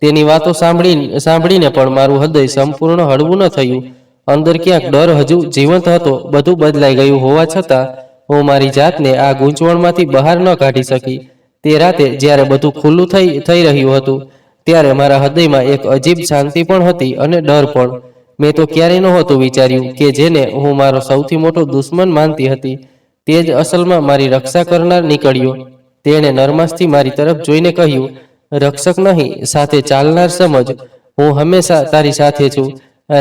તેની વાતો સાંભળીને પણ મારું હૃદય સંપૂર્ણ હળવું ન થયું. અંદર ક્યાંક ડર હજુ જીવંત હતો. બધું બદલાઈ ગયું હોવા છતાં હું મારી જાતને આ ગૂંચવણમાંથી બહાર ન કાઢી શકી. તે રાતે જ્યારે બધું ખુલ્લું થઈ રહ્યું હતું, ત્યારે મારા હૃદયમાં એક અજીબ શાંતિ પણ હતી અને ડર પણ. મેં તો ક્યારેય નહોતું વિચાર્યું કે જેને હું મારો સૌથી મોટો દુશ્મન માનતી હતી, તે જ અસલમાં મારી રક્ષા કરનાર નીકળ્યો. તેણે નરમાશથી મારી તરફ જોઈને કહ્યું, રક્ષક નહીં, સાથે ચાલનાર સમજ. હું હંમેશા તારી સાથે છું.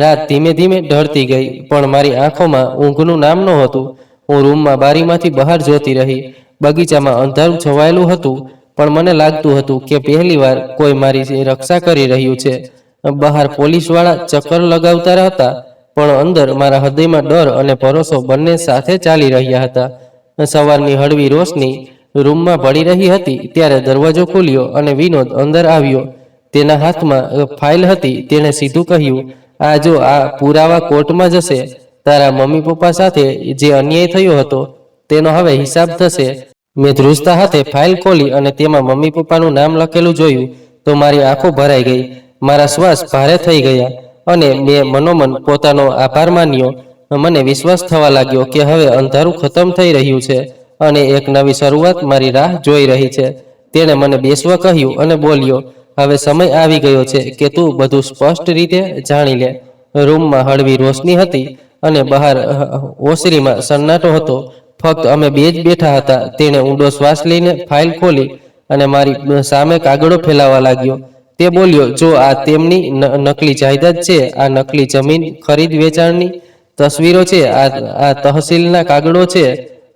રાત ધીમે ધીમે ઢળતી ગઈ, પણ મારી આંખોમાં ઊંઘનું નામ નહોતું. હું રૂમમાં બારીમાંથી બહાર જોતી રહી. બગીચામાં અંધારું છવાયેલું હતું, પણ મને લાગતું હતું કે પહેલીવાર કોઈ મારી રક્ષા કરી રહ્યું છે. બહાર પોલીસવાળા ચક્કર લગાવતા હતા, પણ અંદર મારા હૃદયમાં ડર અને ભરોસો બંને સાથે ચાલી રહ્યા હતા. સવારની હળવી રોશની રૂમમાં ભળી રહી હતી ત્યારે દરવાજો ખુલ્યો અને વિનોદ અંદર આવ્યો. તેના હાથમાં ફાઇલ હતી. તેણે સીધું કહ્યું, આ જો, આ પુરાવા કોર્ટમાં જશે. તારા મમ્મી પપ્પા સાથે જે અન્યાય થયો હતો તેનો હવે હિસાબ થશે. મેં ધ્રુજતા હાથે ફાઇલ ખોલી અને તેમાં મમ્મી પપ્પાનું નામ લખેલું જોયું તો મારી આંખો ભરાઈ ગઈ. મારા શ્વાસ ભારે થઈ ગયા અને મેં મનોમન પોતાનો આભાર માન્યો. મને વિશ્વાસ થવા લાગ્યો કે હવે અંધારું ખતમ થઈ રહ્યું છે અને એક નવી શરૂઆત મારી રાહ જોઈ રહી છે. તેણે મને બેસવા કહ્યું અને બોલ્યો, હવે સમય આવી ગયો છે કે તું બધું સ્પષ્ટ રીતે જાણી લે. રૂમમાં હળવી રોશની હતી અને બહાર ઓસરીમાં સન્નાટો હતો. ફક્ત અમે બે જ બેઠા હતા. તેણે ઊંડો શ્વાસ લઈને ફાઇલ ખોલી અને મારી સામે કાગળો ફેલાવા લાગ્યો. તે બોલ્યો, જો આ તેમની નકલી જાયદાદ છે, આ નકલી જમીન ખરીદ વેચાણની તસવીરો છે, આ તહસીલના કાગળો છે,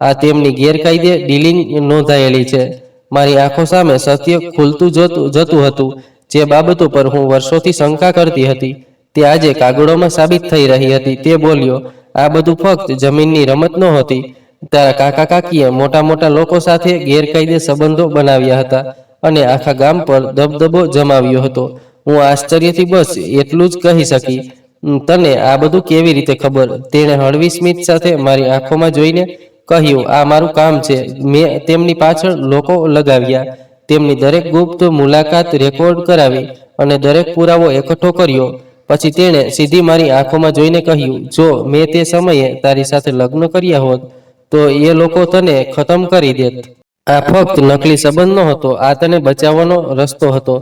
આ તેમની ગેરકાયદે ડીલિંગ નોંધાયેલી છે. મારી આંખો સામે સત્ય ખુલતું જતું હતું. જે બાબતો પર હું વર્ષોથી શંકા કરતી હતી તે આજે કાગળોમાં સાબિત થઈ રહી હતી. તે બોલ્યો, આ બધું ફક્ત જમીનની રમત નહોતી. તારા કાકા કાકીએ મોટા મોટા લોકો સાથે ગેરકાયદે સંબંધો બનાવ્યા હતા અને આખા ગામ પર દબદબો જમાવ્યો હતો. હું આશ્ચર્યથી બસ એટલું જ કહી શકી, તને આ બધું કેવી રીતે ખબર? તેણે હળવી સ્મિત સાથે મારી આંખોમાં જોઈને કહ્યું, આ મારું કામ છે. મેં તેમની પાછળ લોકો લગાવ્યા, તેમની દરેક ગુપ્ત મુલાકાત રેકોર્ડ કરાવી અને દરેક પુરાવો એકઠો કર્યો. પછી તેણે સીધી મારી આંખોમાં જોઈને કહ્યું, જો મેં તે સમયે તારી સાથે લગ્ન કર્યા હોત તો એ લોકો તને ખતમ કરી દેત. આ ફક્ત નકલી સંબંધ નહોતો, આ તને બચાવવાનો રસ્તો હતો.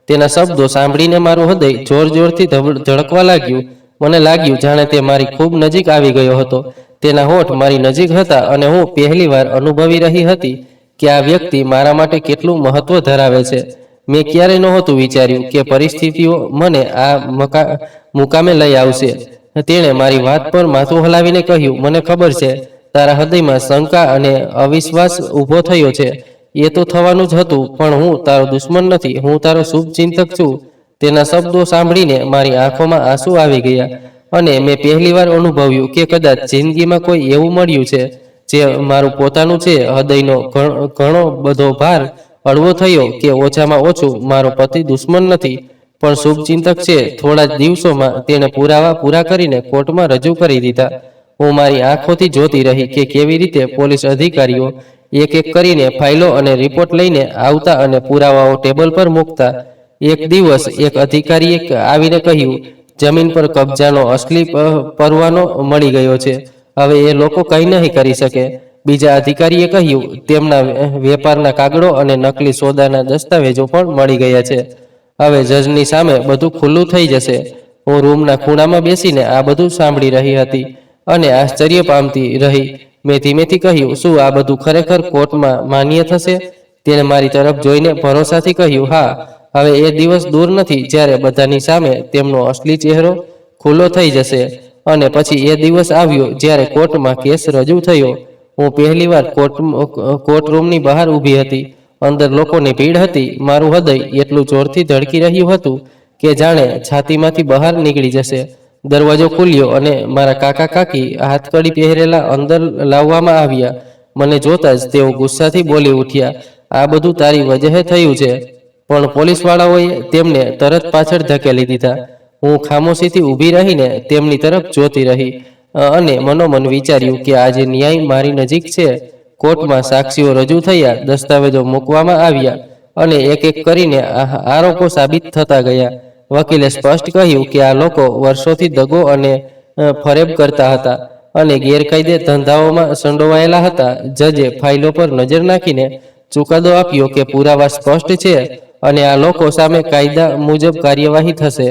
તેના શબ્દો સાંભળીને મારું હૃદય જોર જોરથી ધડકવા લાગ્યું. મને લાગ્યું જાણે તે મારી ખૂબ નજીક આવી ગયો હતો. તેના હોઠ મારી નજીક હતા અને હું પહેલીવાર અનુભવી રહી હતી કે આ વ્યક્તિ મારા માટે કેટલું મહત્વ ધરાવે છે. મેં ક્યારેય નહોતું વિચાર્યું કે પરિસ્થિતિઓ મને આ મુકામે લઈ આવશે. તેણે મારી વાત પર માથું હલાવીને કહ્યું, મને ખબર છે તારા હૃદયમાં શંકા અને અવિશ્વાસ ઊભો થયો છે. એ તો થવાનું જ હતું, પણ હું તારો દુશ્મન નથી, હું તારો શુભચિંતક છું. તેના શબ્દો સાંભળીને મારી આંખોમાં આંસુ આવી ગયા અને મેં પહેલીવાર અનુભવ્યું કે કદાચ જિંદગીમાં કોઈ એવું મળ્યું છે જે મારું પોતાનું છે. હૃદયનો ઘણો બધો ભાર હળવો થયો કે ઓછામાં ઓછું મારો પતિ દુશ્મન નથી, પણ શુભચિંતક છે. થોડા જ દિવસોમાં તેણે પુરાવા પૂરા કરીને કોર્ટમાં રજૂ કરી દીધા. હું મારી આંખોથી જોતી રહી કે કેવી રીતે પોલીસ અધિકારીઓ એક એક કરીને ફાઇલો અને રિપોર્ટ લઈને આવતા અને પુરાવાઓ ટેબલ પર મૂકતા. એક દિવસ એક અધિકારીએ આવીને કહ્યું, જમીન પર કબજાનો અસલી પરવાનો મળી ગયો છે, હવે એ લોકો કંઈ નહીં કરી શકે. બીજા અધિકારીએ કહ્યું, તેમના વેપારના કાગળો અને નકલી સોદાના દસ્તાવેજો પણ મળી ગયા છે, હવે જજની સામે બધું ખુલ્લું થઈ જશે. હું રૂમના ખૂણામાં બેસીને આ બધું સાંભળી રહી હતી અને આશ્ચર્ય પામતી રહી. મેં ધીમેથી કહ્યું, શું આ બધું ખરેખર કોર્ટમાં માન્ય થશે? તેણે મારી તરફ જોઈને ભરોસાથી કહ્યું, હા, હવે એ દિવસ દૂર નથી જ્યારે બધાની સામે તેમનો અસલી ચહેરો ખુલ્લો થઈ જશે. અને પછી એ દિવસ આવ્યો જ્યારે કોર્ટમાં કેસ રજૂ થયો. હું પહેલીવાર કોર્ટરૂમની બહાર ઊભી હતી. અંદર લોકોની ભીડ હતી. મારું હૃદય એટલું જોરથી ધડકી રહ્યું હતું કે જાણે છાતીમાંથી બહાર નીકળી જશે. દરવાજો ખુલ્યો અને મારા કાકા કાકી હાથકડી પહેરેલા અંદર લાવવામાં આવ્યા. મને જોતા જ તેઓ ગુસ્સાથી બોલી ઉઠ્યા, આ બધું તારી વજહે થયું છે. પણ પોલીસવાળાઓએ તેમને તરત પાછળ ધકેલી દીધા. હું ખામોશીથી ઊભી રહીને તેમની તરફ જોતી રહી અને મનોમન વિચાર્યું કે આજે ન્યાય મારી નજીક છે. કોર્ટમાં સાક્ષીઓ રજૂ થયા, દસ્તાવેજો મૂકવામાં આવ્યા અને એક એક કરીને આરોપો સાબિત થતા ગયા. વકીલે સ્પષ્ટ કહ્યું કે આ લોકો વર્ષોથી દગો અને ફરેબ કરતા હતા અને ગેરકાયદે ધંધાઓમાં સંડોવાયેલા હતા. જજે ફાઇલો પર નજર નાખીને ચુકાદો આપ્યો કે પુરાવા સ્પષ્ટ છે અને આ લોકો સામે કાયદા મુજબ કાર્યવાહી થશે.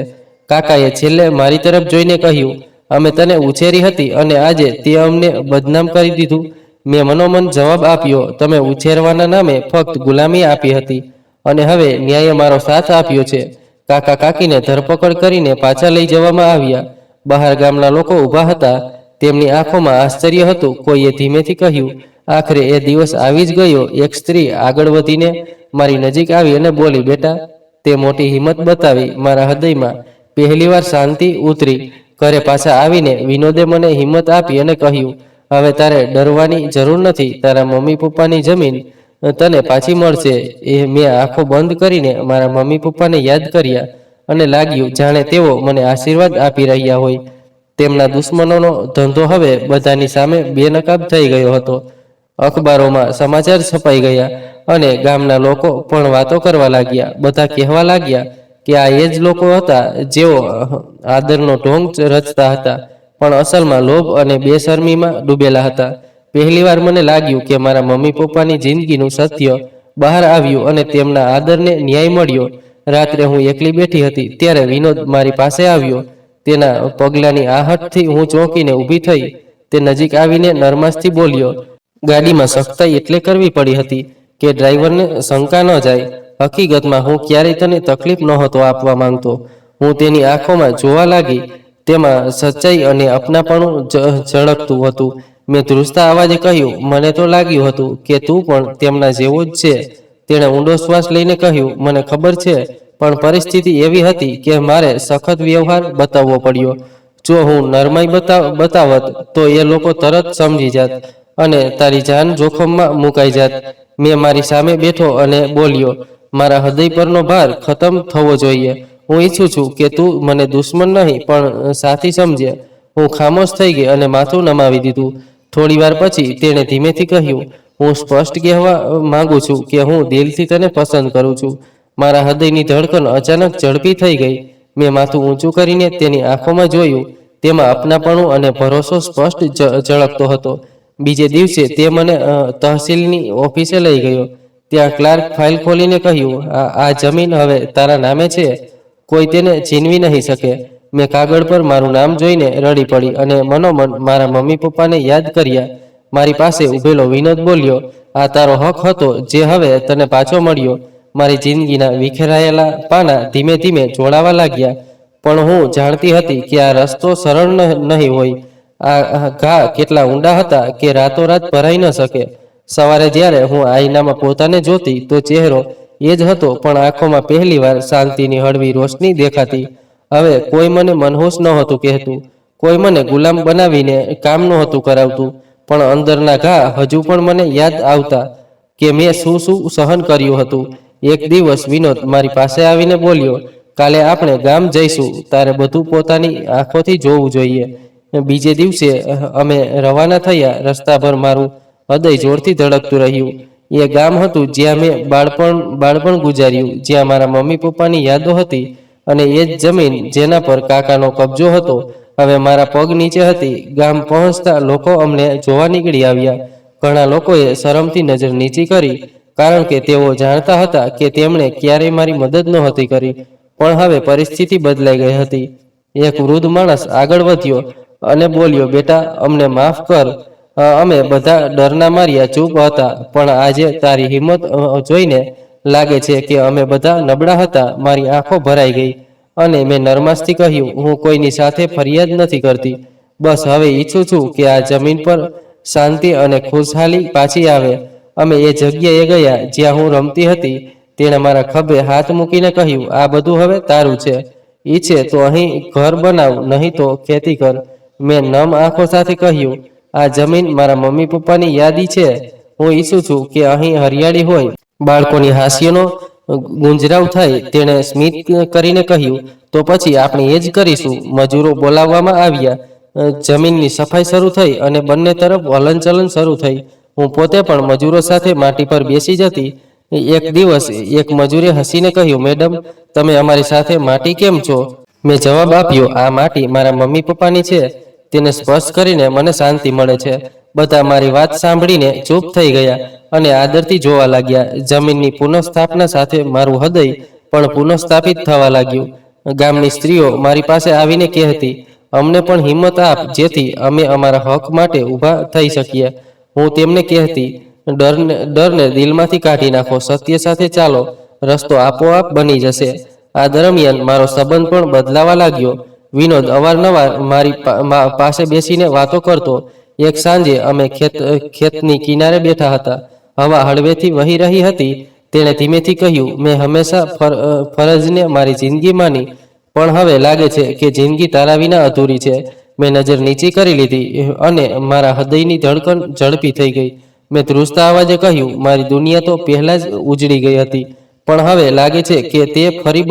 કાકાએ છેલ્લે મારી તરફ જોઈને કહ્યું, અમે તને ઉછેરી હતી અને આજે તે અમને બદનામ કરી દીધું. મેં મનોમન જવાબ આપ્યો, તમે ઉછેરવાના નામે ફક્ત ગુલામી આપી હતી અને હવે ન્યાયે મારો સાથ આપ્યો છે. કાકા કાકીને ધરપકડ કરીને પાછા લઈ જવામાં આવ્યા. બહાર ગામના લોકો ઊભા હતા. તેમની આંખોમાં આશ્ચર્ય હતું. કોઈએ ધીમેથી કહ્યું, આખરે એ દિવસ આવી જ ગયો. એક સ્ત્રી આગળ વધીને મારી નજીક આવી અને બોલી, બેટા, તે મોટી હિંમત બતાવી. મારા હૃદયમાં પહેલીવાર શાંતિ ઉતરી. ઘરે પાછા આવીને વિનોદે મને હિંમત આપી અને કહ્યું, હવે તારે ડરવાની જરૂર નથી. તારા મમ્મી પપ્પાની જમીન તને પાછી મળશે. મેં આંખો બંધ કરીને મારા મમ્મી પપ્પાને યાદ કર્યા અને લાગ્યું જાણે તેઓ મને આશીર્વાદ આપી રહ્યા હોય. તેમના દુશ્મનોનો ધંધો હવે બધાની સામે બેનકાબ થઈ ગયો હતો. અખબારોમાં સમાચાર છપાઈ ગયા અને ગામના લોકો પણ વાતો કરવા લાગ્યા. બધા કહેવા લાગ્યા કે આ એ જ લોકો હતા જેઓ આદરનો ઢોંગ રચતા હતા, પણ અસલમાં લોભ અને બેશરમીમાં ડૂબેલા હતા. પહેલીવાર મને લાગ્યું કે મારા મમ્મી પપ્પાની જિંદગીનું સત્ય બહાર આવ્યું અને તેમના આદરને ન્યાય મળ્યો. રાત્રે હું એકલી બેઠી હતી ત્યારે વિનોદ મારી પાસે આવ્યો. તેના પગલાંની આહટથી હું ચોંકીને ઊભી થઈ. તે નજીક આવીને નરમાશથી બોલ્યો, ગાડીમાં સખ્તાઈ એટલે કરવી પડી હતી કે ડ્રાઈવરને શંકા ન જાય. હકીકતમાં હું ક્યારેય તને તકલીફ નહોતો આપવા માંગતો. હું તેની આંખોમાં જોવા લાગી. તેમાં સચ્ચાઈ અને અપનાપણું ઝળકતું હતું. મેં ધ્રુજતા અવાજે કહ્યું, મને તો લાગ્યું હતું કે તું પણ તેમના જેવો જ છે. તેણે ઊંડો શ્વાસ લઈને કહ્યું, મને ખબર છે, પણ પરિસ્થિતિ એવી હતી કે મારે સખત વ્યવહાર બતાવવો પડ્યો. જો હું નરમાઈ બતાવત તો એ લોકો તરત સમજી જાત અને તારી જાન જોખમમાં મુકાઈ જાત. મેં મારી સામે બેઠો અને બોલ્યો, મારા હૃદય પરનો ભાર ખતમ થવો જોઈએ. હું ઈચ્છું છું કે તું મને દુશ્મન નહીં પણ સાથી સમજે. હું ખામોશ થઈ ગઈ અને માથું નમાવી દીધું. થોડી વાર પછી તેણે ધીમેથી કહ્યું, હું સ્પષ્ટ કહેવા માંગુ છું કે હું દિલથી તને પસંદ કરું છું. મારા હૃદયની ધડકન અચાનક ઝડપી થઈ ગઈ. મેં માથું ઊંચું કરીને તેની આંખોમાં જોયું. તેમાં અપનાપણું અને ભરોસો સ્પષ્ટ ઝળકતો હતો. બીજે દિવસે તે મને તહસીલની ઓફિસે લઈ ગયો. ત્યાં ક્લાર્ક ફાઇલ ખોલીને કહ્યું, આ જમીન હવે તારા નામે છે. કોઈ તેને છીનવી નહીં શકે. મેં કાગળ પર મારું નામ જોઈને રડી પડી અને મનોમન મારા મમ્મી પપ્પાને યાદ કર્યા. મારી પાસે ઉભેલો વિનોદ બોલ્યો, આ તારો હક હતો જે હવે તને પાછો મળ્યો. મારી જિંદગીના વિખેરાયેલા પાના ધીમે ધીમે જોડાવા લાગ્યા. પણ હું જાણતી હતી કે આ રસ્તો સરળ નહીં હોય. આ ઘા કેટલા ઊંડા હતા કે રાતોરાત ભરાઈ ન શકે. સવારે જ્યારે હું આઈનામાં પોતાને જોતી તો ચહેરો એ જ હતો, પણ આંખોમાં પહેલીવાર શાંતિની હળવી રોશની દેખાતી. હવે કોઈ મને મનહૂસ નહોતું કહેતું, કોઈ મને ગુલામ બનાવીને કામ નહોતું કરાવતું. પણ અંદરના ઘા હજુ પણ મને યાદ આવતા કે મેં શું શું સહન કર્યું હતું. એક દિવસ વિનોદ મારી પાસે આવીને બોલ્યો, કાલે આપણે ગામ જઈશું. તારે બધું પોતાની આંખોથી જોવું જોઈએ. બીજે દિવસે અમે રવાના થયા. રસ્તાભર મારું હૃદય જોરથી ધડકતું રહ્યું. એ ગામ હતું જ્યાં મેં બાળપણ ગુજાર્યું, જ્યાં મારા મમ્મી પપ્પાની યાદો હતી અને એ જ જમીન જેના પર કાકાનો કબજો હતો હવે મારા પગ નીચે હતી. ગામ પહોંચતા લોકો અમને જોવા નીકળી આવ્યા. ઘણા લોકોએ શરમથી નજર નીચી કરી, કારણ કે તેઓ જાણતા હતા કે તેમણે ક્યારેય મારી મદદ નહોતી કરી. પણ હવે પરિસ્થિતિ બદલાઈ ગઈ હતી. એક વૃદ્ધ માણસ આગળ વધ્યો અને બોલ્યો, બેટા, અમને માફ કર. અમે બધા ડરના માર્યા ચૂપ હતા. પણ આજે તારી હિંમત જોઈને લાગે છે કે અમે બધા નબળા હતા. મારી આંખો ભરાઈ ગઈ અને મેં નરમાશથી કહ્યું, હું કોઈની સાથે ફરિયાદ નથી કરતી. બસ હવે ઈચ્છું છું કે આ જમીન પર શાંતિ અને ખુશહાલી પાછી આવે. અમે એ જગ્યાએ ગયા જ્યાં હું રમતી હતી. તેણે મારા ખભે હાથ મૂકીને કહ્યું, આ બધું હવે તારું છે. ઈચ્છે તો અહીં ઘર બનાવ, નહીં તો ખેતી કર. મેં નમ આંખો સાથે કહ્યું, આ જમીન મારા મમ્મી પપ્પાની યાદી છે. હું ઈચ્છું છું કે અહીં હરિયાળી હોય, બાળકોની હાસ્યનો ગુંજરાવ થાય. તેણે સ્મિત કરીને કહ્યું, તો પછી આપણે એ જ કરીશું. મજૂરો બોલાવવામાં આવ્યા. જમીનની સફાઈ શરૂ થઈ અને બંને તરફ હલનચલન શરૂ થઈ. હું પોતે પણ મજૂરો સાથે માટી પર બેસી જતી. એક દિવસ એક મજૂરે હસીને કહ્યું, મેડમ, તમે અમારી સાથે માટી કેમ છો? મેં જવાબ આપ્યો, આ માટી મારા મમ્મી પપ્પાની છે. તેને સ્પર્શ કરીને મને શાંતિ મળે છે. બધા મારી વાત સાંભળીને ચૂપ થઈ ગયા અને આદરથી જોવા લાગ્યા. જમીનની પુનઃસ્થાપના સાથે મારું હૃદય પણ પુનઃસ્થાપિત થવા લાગ્યું. ગામની સ્ત્રીઓ મારી પાસે આવીને કહેતી, અમને પણ હિંમત આપ, જેથી અમે અમારા હક માટે ઊભા થઈ શકીએ. હું તેમને કહેતી, ડરને દિલમાંથી કાઢી નાખો, સત્ય સાથે ચાલો, રસ્તો આપોઆપ બની જશે. આ દરમિયાન મારો સંબંધ પણ બદલાવા લાગ્યો. વિનોદ અવારનવાર મારી પાસે બેસીને વાતો કરતો. એક સાંજે અમે ખેતની કિનારે બેઠા હતા. હવા હળવેથી વહી રહી હતી. તેણે ધીમેથી કહ્યું, મેં હંમેશા ફરજને મારી જિંદગી માની, પણ હવે લાગે છે કે જિંદગી તારા વિના અધૂરી છે. મેં નજર નીચી કરી લીધી અને મારા હૃદયની ધડકન ઝડપી થઈ ગઈ. મેં ધ્રુજતા અવાજે કહ્યું, મારી દુનિયા તો પહેલા જ ઉજળી ગઈ હતી, પણ હવે લાગે છે કે તે ફરી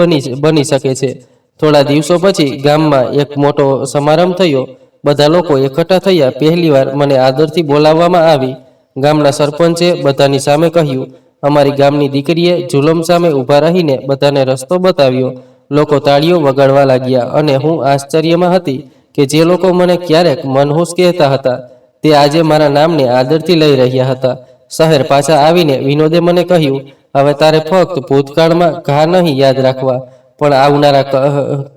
બની શકે છે. થોડા દિવસો પછી ગામમાં એક મોટો સમારંભ થયો. બધા લોકો એકઠા થયા. પહેલીવાર મને આદરથી બોલાવવામાં આવી. ગામના સરપંચે બધાની સામે કહ્યું, અમારી ગામની દીકરીએ જુલમ સામે ઊભા રહીને બધાને રસ્તો બતાવ્યો. લોકો તાળીઓ વગાડવા લાગ્યા અને હું આશ્ચર્યમાં હતી કે જે લોકો મને ક્યારેક મનહૂસ કહેતા હતા તે આજે મારા નામને આદરથી લઈ રહ્યા હતા. શહેર પાછા આવીને વિનોદે મને કહ્યું, હવે તારે ફક્ત ભૂતકાળમાં ઘા નહીં યાદ રાખવા, પણ આવનારા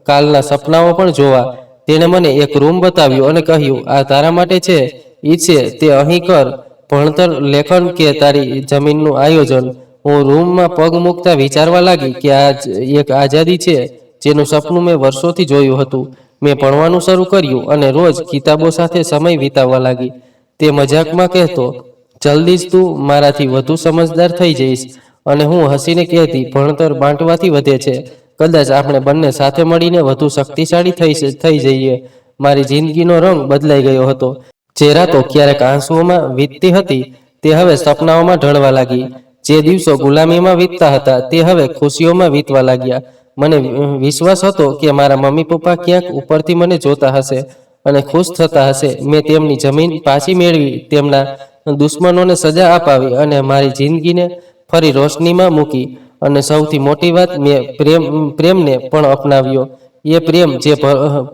કાલના સપનાઓ પણ જોવા. તેણે મને એક રૂમ બતાવ્યો અને કહ્યું, આ તારા માટે છે. ઈચ્છે તે અહીં કર. ભણતર, લેખન કે તારી જમીનનું આયોજન. હું રૂમમાં પગ મૂકતા વિચારવા લાગી કે આ એક આઝાદી છે જેનું સપનું મેં વર્ષોથી જોયું હતું. મેં ભણવાનું શરૂ કર્યું અને રોજ કિતાબો સાથે સમય વિતાવવા લાગી. તે મજાકમાં કહેતો, જલ્દી જ તું મારાથી વધુ સમજદાર થઈ જઈશ. અને હું હસીને કહેતી, ભણતર બાંટવાથી વધે છે. કદાચ આપણે બંને સાથે મળીને વધુ શક્તિશાળી થઈ જઈએ. મારી જિંદગીનો રંગ બદલાઈ ગયો હતો. જે રાતો ક્યારેક આંસુઓમાં વીતતી હતી તે હવે સપનાઓમાં ઢળવા લાગી. જે દિવસો ગુલામીમાં વીતતા હતા તે હવે ખુશીઓમાં વીતવા લાગ્યા. મને વિશ્વાસ હતો કે મારા મમ્મી પપ્પા ક્યાંક ઉપરથી મને જોતા હશે અને ખુશ થતા હશે. મેં તેમની જમીન પાછી મેળવી, તેમના દુશ્મનોને સજા અપાવી અને મારી જિંદગીને ફરી રોશનીમાં મૂકી. અને સૌથી મોટી વાત, મેં પ્રેમને પણ અપનાવ્યો. એ પ્રેમ જે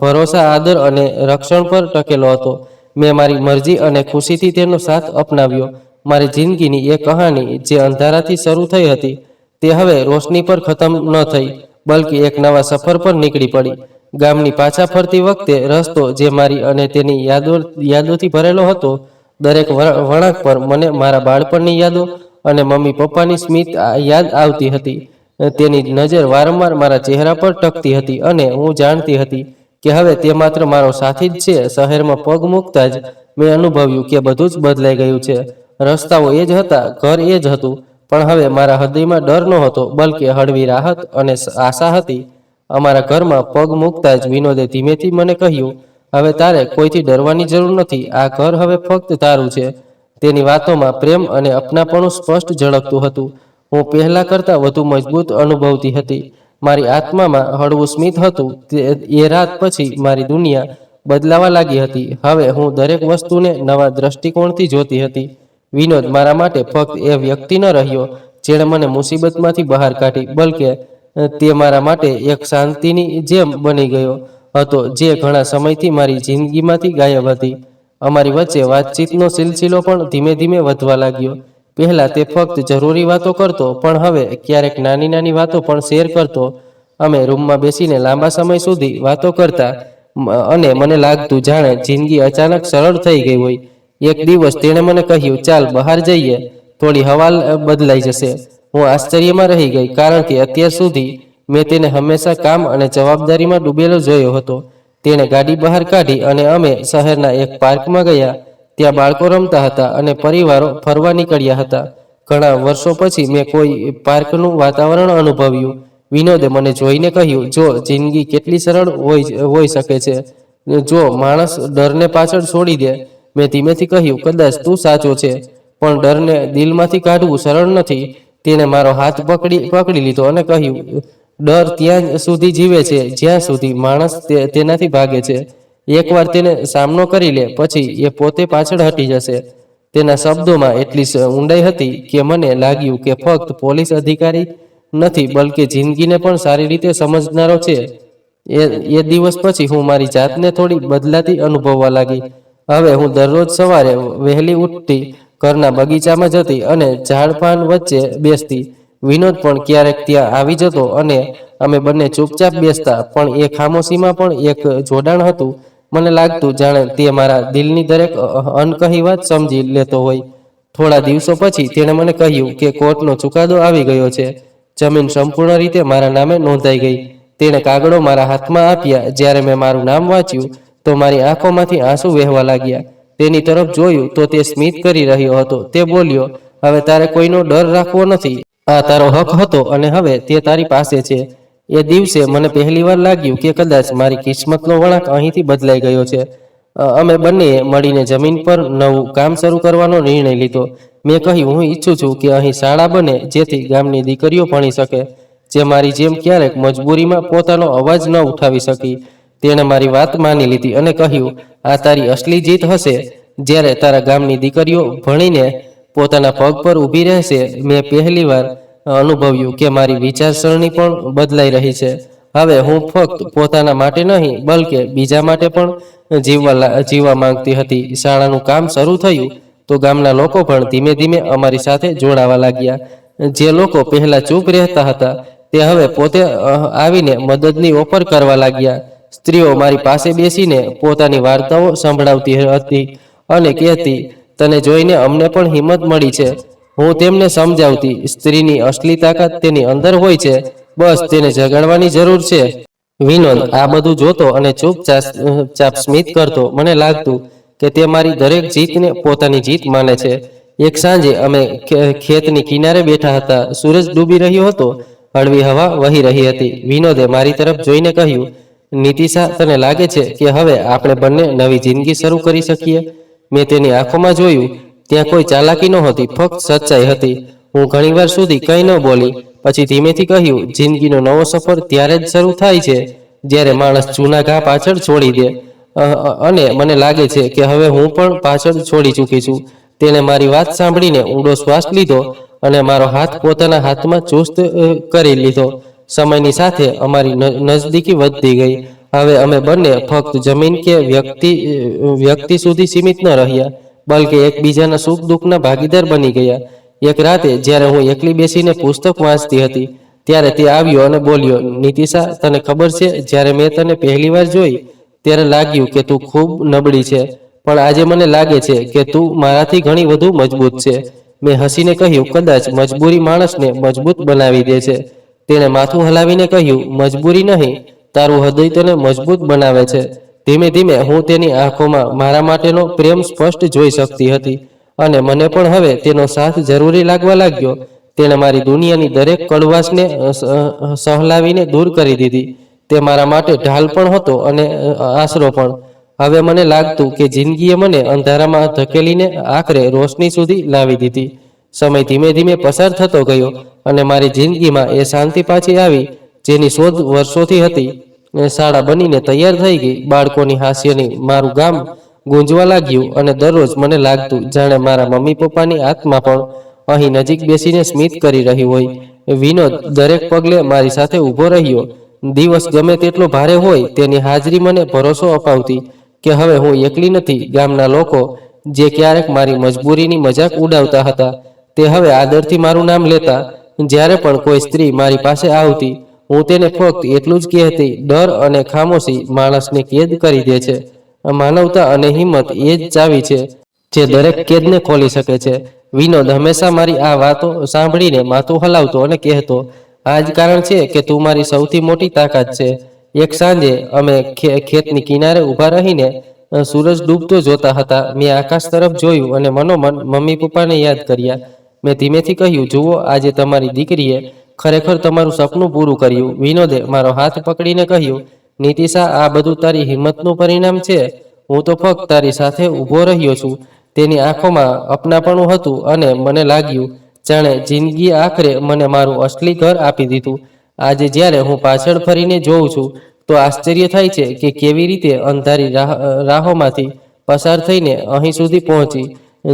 ભરોસા, આદર અને રક્ષણ પર ટકેલો હતો. મેં મારી મરજી અને ખુશીથી તેનો સાથ અપનાવ્યો. મારી જિંદગીની એ કહાની જે અંધારાથી શરૂ થઈ હતી તે હવે રોશની પર ખતમ ન થઈ, બલ્કિ એક નવા સફર પર નીકળી પડી. ગામની પાછા ફરતી વખતે રસ્તો જે મારી અને તેની યાદોથી ભરેલો હતો, દરેક વળાંક પર મને મારા બાળપણની યાદો અને મમ્મી પપ્પાની સ્મિત યાદ આવતી હતી. તેની નજર વારંવાર મારા ચહેરા પર ટકતી હતી અને હું જાણતી હતી કે હવે તે માત્ર મારો સાથી જ છે. શહેરમાં પગ મૂકતા જ મેં અનુભવ્યું કે બધું જ બદલાઈ ગયું છે. રસ્તાઓ એ જ હતા, ઘર એ જ હતું, પણ હવે મારા હૃદયમાં ડર નહોતો, બલ્કિ હળવી રાહત અને આશા હતી. અમારા ઘરમાં પગ મૂકતા જ વિનોદે ધીમેથી મને કહ્યું, હવે તારે કોઈથી ડરવાની જરૂર નથી. આ ઘર હવે ફક્ત તારું છે. તેની વાતોમાં પ્રેમ અને અપનાપણું સ્પષ્ટ ઝળકતું હતું. હું પહેલા કરતાં વધુ મજબૂત અનુભવતી હતી. મારી આત્મામાં હળવું સ્મિત હતું. એ રાત પછી મારી દુનિયા બદલાવા લાગી હતી. હવે હું દરેક વસ્તુને નવા દ્રષ્ટિકોણથી જોતી હતી. વિનોદ મારા માટે ફક્ત એ વ્યક્તિ ન રહ્યો જેણે મને મુસીબતમાંથી બહાર કાઢી, બલ્કે તે મારા માટે એક શાંતિની જેમ બની ગયો હતો જે ઘણા સમયથી મારી જિંદગીમાંથી ગાયબ હતી. અમારી વચ્ચે વાતચીતનો સિલસિલો પણ ધીમે ધીમે વધવા લાગ્યો. પહેલા તે ફક્ત જરૂરી વાતો કરતો, પણ હવે ક્યારેક નાની નાની વાતો પણ શેર કરતો. અમે રૂમમાં બેસીને લાંબા સમય સુધી વાતો કરતા અને મને લાગતું જાણે જિંદગી અચાનક સરળ થઈ ગઈ હોય. એક દિવસ તેણે મને કહ્યું, ચાલ બહાર જઈએ, થોડી હવા બદલાઈ જશે. હું આશ્ચર્યમાં રહી ગઈ, કારણ કે અત્યાર સુધી મેં તેને હંમેશા કામ અને જવાબદારીમાં ડૂબેલો જોયો હતો. તેણે ગાડી બહાર કાઢી અને અમે શહેરના એક પાર્કમાં ગયા. ત્યાં બાળકો રમતા હતા અને પરિવારો ફરવા નીકળ્યા હતા. ઘણા વર્ષો પછી મેં કોઈ પાર્કનું વાતાવરણ અનુભવ્યું. વિનોદે મને જોઈને કહ્યું, જો જિંદગી કેટલી સરળ હોઈ શકે છે જો માણસ ડરને પાછળ છોડી દે. મેં ધીમેથી કહ્યું, કદાચ તું સાચો છે, પણ ડરને દિલમાંથી કાઢવું સરળ નથી. તેણે મારો હાથ પકડી લીધો અને કહ્યું, ડર ત્યાં સુધી જીવે છે જ્યાં સુધી માણસ તેનાથી ભાગે છે. એકવાર તેને સામનો કરી લે પછી એ પોતે પાછળ હટી જશે. તેના શબ્દોમાં એટલી ઊંડાઈ હતી કે મને લાગ્યું કે ફક્ત પોલીસ અધિકારી નથી, બલ્કિ જિંદગીને પણ સારી રીતે સમજનારો છે. એ દિવસ પછી હું મારી જાતને થોડી બદલાતી અનુભવવા લાગી. હવે હું દરરોજ સવારે વહેલી ઉઠતી, ઘરના બગીચામાં જતી અને ઝાડપાન વચ્ચે બેસતી. વિનોદ પણ ક્યારેક ત્યાં આવી જતો અને અમે બંને ચૂપચાપ બેસતા, પણ એ ખામોશીમાં પણ એક જોડાણ હતું. મને લાગતું જાણે તે મારા દિલની દરેક અનકહી વાત સમજી લેતો હોય. થોડા દિવસો પછી તેણે મને કહ્યું કે કોર્ટનો ચુકાદો આવી ગયો છે. જમીન સંપૂર્ણ રીતે મારા નામે નોંધાઈ ગઈ. તેણે કાગળો મારા હાથમાં આપ્યા. જ્યારે મેં મારું નામ વાંચ્યું તો મારી આંખોમાંથી આંસુ વહેવા લાગ્યા. તેની તરફ જોયું તો તે સ્મિત કરી રહ્યો હતો. તે બોલ્યો, હવે તારે કોઈનો ડર રાખવો નથી. આ તારો હક હતો અને હવે તે તારી પાસે છે. એ દિવસે મને પહેલીવાર લાગ્યું કે કદાચ મારી કિસ્મતનો વળાંક અહીંથી બદલાઈ ગયો છે. અમે બંનેએ મળીને જમીન પર નવું કામ શરૂ કરવાનો નિર્ણય લીધો. મેં કહ્યું, હું ઈચ્છું છું કે અહીં શાળા બને જેથી ગામની દીકરીઓ ભણી શકે, જે મારી જેમ ક્યારેક મજબૂરીમાં પોતાનો અવાજ ન ઉઠાવી શકી. તેણે મારી વાત માની લીધી અને કહ્યું, આ તારી અસલી જીત હશે. જ્યારે તારા ગામની દીકરીઓ ભણીને પોતાના પગ પર ઊભી રહેશે. મેં પહેલીવાર અનુભવ્યું કે મારી વિચારસરણી પણ બદલાઈ રહી છે. હવે હું ફક્ત પોતાના માટે નહીં, બલ્કે બીજા માટે પણ જીવવા માંગતી હતી. શાળાનું કામ શરૂ થયું તો ગામના લોકો પણ ધીમે ધીમે અમારી સાથે જોડાવા લાગ્યા. જે લોકો પહેલા ચૂપ રહેતા હતા તે હવે પોતે આવીને મદદની ઓફર કરવા લાગ્યા. સ્ત્રીઓ મારી પાસે બેસીને પોતાની વાર્તાઓ સંભળાવતી હતી અને કહેતી, તને જોઈને અમને પણ હિંમત મળી છે. હું તેમને સમજાવતી, સ્ત્રીની અસલી તાકાત તેની અંદર હોય છે, બસ તેને જગાડવાની જરૂર છે. વિનોદ આ બધું જોતો અને ચૂપચાપ સ્મિત કરતો. મને લાગતું કે તે મારી દરેક જીતને પોતાની જીત માને છે. એક સાંજે અમે ખેતની કિનારે બેઠા હતા. સૂરજ ડૂબી રહ્યો હતો. હળવી હવા વહી રહી હતી. વિનોદે મારી તરફ જોઈને કહ્યું, નીતિશા, તને લાગે છે કે હવે આપણે બંને નવી જિંદગી શરૂ કરી શકીએ? મેં તેની આંખોમાં જોયું. ત્યાં કોઈ ચાલાકી નહોતી, ફક્ત સચ્ચાઈ હતી. હું ઘણીવાર સુધી કંઈ ન બોલી. પછી ધીમેથી કહ્યું, જિંદગીનો નવો સફર ત્યારે જ શરૂ થાય છે જ્યારે માણસ જૂના ઘા પાછળ છોડી દે. અને મને લાગે છે કે હવે હું પણ પાછળ છોડી ચૂકી છું. તેણે મારી વાત સાંભળીને ઊંડો શ્વાસ લીધો અને મારો હાથ પોતાના હાથમાં ચુસ્ત કરી લીધો. સમયની સાથે અમારી નજદીકી વધતી ગઈ. હવે અમે બંને ફક્ત જમીન કે વ્યક્તિ સુધી સીમિત ન રહ્યા, બલકે એકબીજાના સુખ દુઃખના ભાગીદાર બની ગયા. એક રાતે જ્યારે હું એકલી બેસીને પુસ્તક વાંચતી હતી, ત્યારે તે આવ્યો અને બોલ્યો, નીતિશા, તને ખબર છે, જ્યારે મેં તને પહેલીવાર જોઈ ત્યારે લાગ્યું કે તું ખૂબ નબળી છે, પણ આજે મને લાગે છે કે તું મારાથી ઘણી વધુ મજબૂત છે. મેં હસીને કહ્યું, કદાચ મજબૂરી માણસને મજબૂત બનાવી દે છે. તેણે માથું હલાવીને કહ્યું, મજબૂરી નહીં, તારું હૃદય તને મજબૂત બનાવે છે. ધીમે ધીમે હું તેની આંખોમાં મારા માટેનો પ્રેમ સ્પષ્ટ જોઈ શકતી હતી અને મને પણ હવે તેનો સાથ જરૂરી લાગવા લાગ્યો. તેણે મારી દુનિયાની દરેક કડવાશને સહલાવીને દૂર કરી દીધી. તે મારા માટે ઢાલ પણ હતો અને આશરો પણ. હવે મને લાગતું કે જિંદગીએ મને અંધારામાં ધકેલીને આખરે રોશની સુધી લાવી દીધી. સમય ધીમે ધીમે પસાર થતો ગયો અને મારી જિંદગીમાં એ શાંતિ પાછી આવી જેની શોધ વર્ષોથી હતી. શાળા બનીને તૈયાર થઈ ગઈ. બાળકોની હાસ્યની મારું ગામ ગુંજવા લાગ્યું અને દરરોજ મને લાગતું જાણે મારા મમ્મી પપ્પાની આત્મા પણ અહીં નજીક બેસીને સ્મિત કરી રહી હોય. વિનોદ દરેક પગલે મારી સાથે ઊભો રહ્યો. દિવસ ગમે તેટલો ભારે હોય, તેની હાજરી મને ભરોસો અપાવતી કે હવે હું એકલી નથી. ગામના લોકો જે ક્યારેક મારી મજબૂરીની મજાક ઉડાવતા હતા, તે હવે આદરથી મારું નામ લેતા. જ્યારે પણ કોઈ સ્ત્રી મારી પાસે આવતી, હું તેને ફક્ત એટલું જ કહેતી, ડર અને ખામોશી માણસને કેદ કરી દે છે. માનવતા અને હિંમત એ જ ચાવી છે જે દરેક કેદને ખોલી શકે છે. વિનોદ હંમેશા મારી આ વાતો સાંભળીને માથું હલાવતો અને કહેતો, આ જ કારણ છે કે તું મારી સૌથી મોટી તાકાત છે. એક સાંજે અમે ખેતની કિનારે ઊભા રહીને સૂરજ ડૂબતો જોતા હતા. મેં આકાશ તરફ જોયું અને મનોમન મમ્મી પપ્પાને યાદ કર્યા. મેં ધીમેથી કહ્યું, જુઓ, આજે તમારી દીકરીએ ખરેખર તમારું સપનું પૂરું કર્યું. વિનોદે મારો હાથ પકડીને કહ્યું, નીતિશા, આ બધું તારી હિંમતનું પરિણામ છે. હું તો ફક્ત તારી સાથે ઊભો રહ્યો છું. તેની આંખોમાં અપનાપણું હતું અને મને લાગ્યું જાણે જિંદગીએ આખરે મને મારું અસલી ઘર આપી દીધું. આજે જ્યારે હું પાછળ ફરીને જોઉં છું તો આશ્ચર્ય થાય છે કે કેવી રીતે અંધારી રાહોમાંથી પસાર થઈને અહીં સુધી પહોંચી.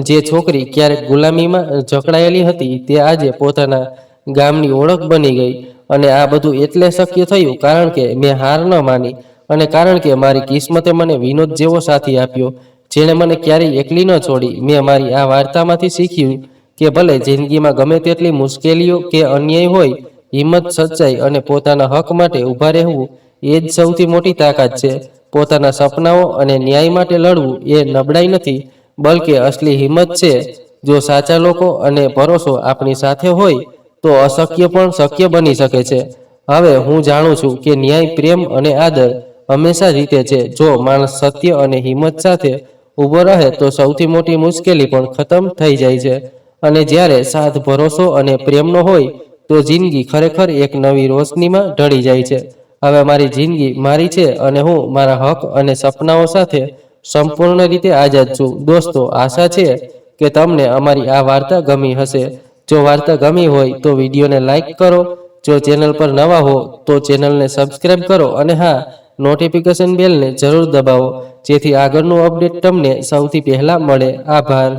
જે છોકરી ક્યારેક ગુલામીમાં જકડાયેલી હતી, તે આજે પોતાના ગામની ઓળખ બની ગઈ. અને આ બધું એટલે શક્ય થયું કારણ કે મેં હાર ન માની અને કારણ કે મારી કિસ્મતે મને વિનોદ જેવો સાથી આપ્યો, જેણે મને ક્યારેય એકલી ન છોડી. મેં મારી આ વાર્તામાંથી શીખ્યું કે ભલે જિંદગીમાં ગમે તેટલી મુશ્કેલીઓ કે અન્યાય હોય, હિંમત, સચ્ચાઈ અને પોતાના હક માટે ઊભા રહેવું એ જ સૌથી મોટી તાકાત છે. પોતાના સપનાઓ અને ન્યાય માટે લડવું એ નબળાઈ નથી, બલકે અસલી હિંમત છે. જો સાચા લોકો અને ભરોસો આપણી સાથે હોય તો અશક્ય પણ શક્ય બની શકે છે. હવે હું જાણું છું કે ન્યાય, પ્રેમ અને આદર હંમેશા જીતે છે. જો માણસ સત્ય અને હિંમત સાથે ઊભો રહે તો સૌથી મોટી મુશ્કેલી પણ ખતમ થઈ જાય છે. અને જ્યારે સાથ, ભરોસો અને પ્રેમનો હોય તો જિંદગી ખરેખર એક નવી રોશનીમાં ઢળી જાય છે. હવે મારી જિંદગી મારી છે અને હું મારા હક અને સપનાઓ સાથે સંપૂર્ણ રીતે આઝાદ છું. દોસ્તો, આશા છે કે તમને અમારી આ વાર્તા ગમી હશે. જો વાર્તા ગમી હોય તો વિડીયોને લાઈક કરો. જો ચેનલ પર નવા હો તો ચેનલને સબસ્ક્રાઇબ કરો અને હા, નોટિફિકેશન બેલને જરૂર દબાવો જેથી આગળનું અપડેટ તમને સૌથી પહેલા મળે. આભાર.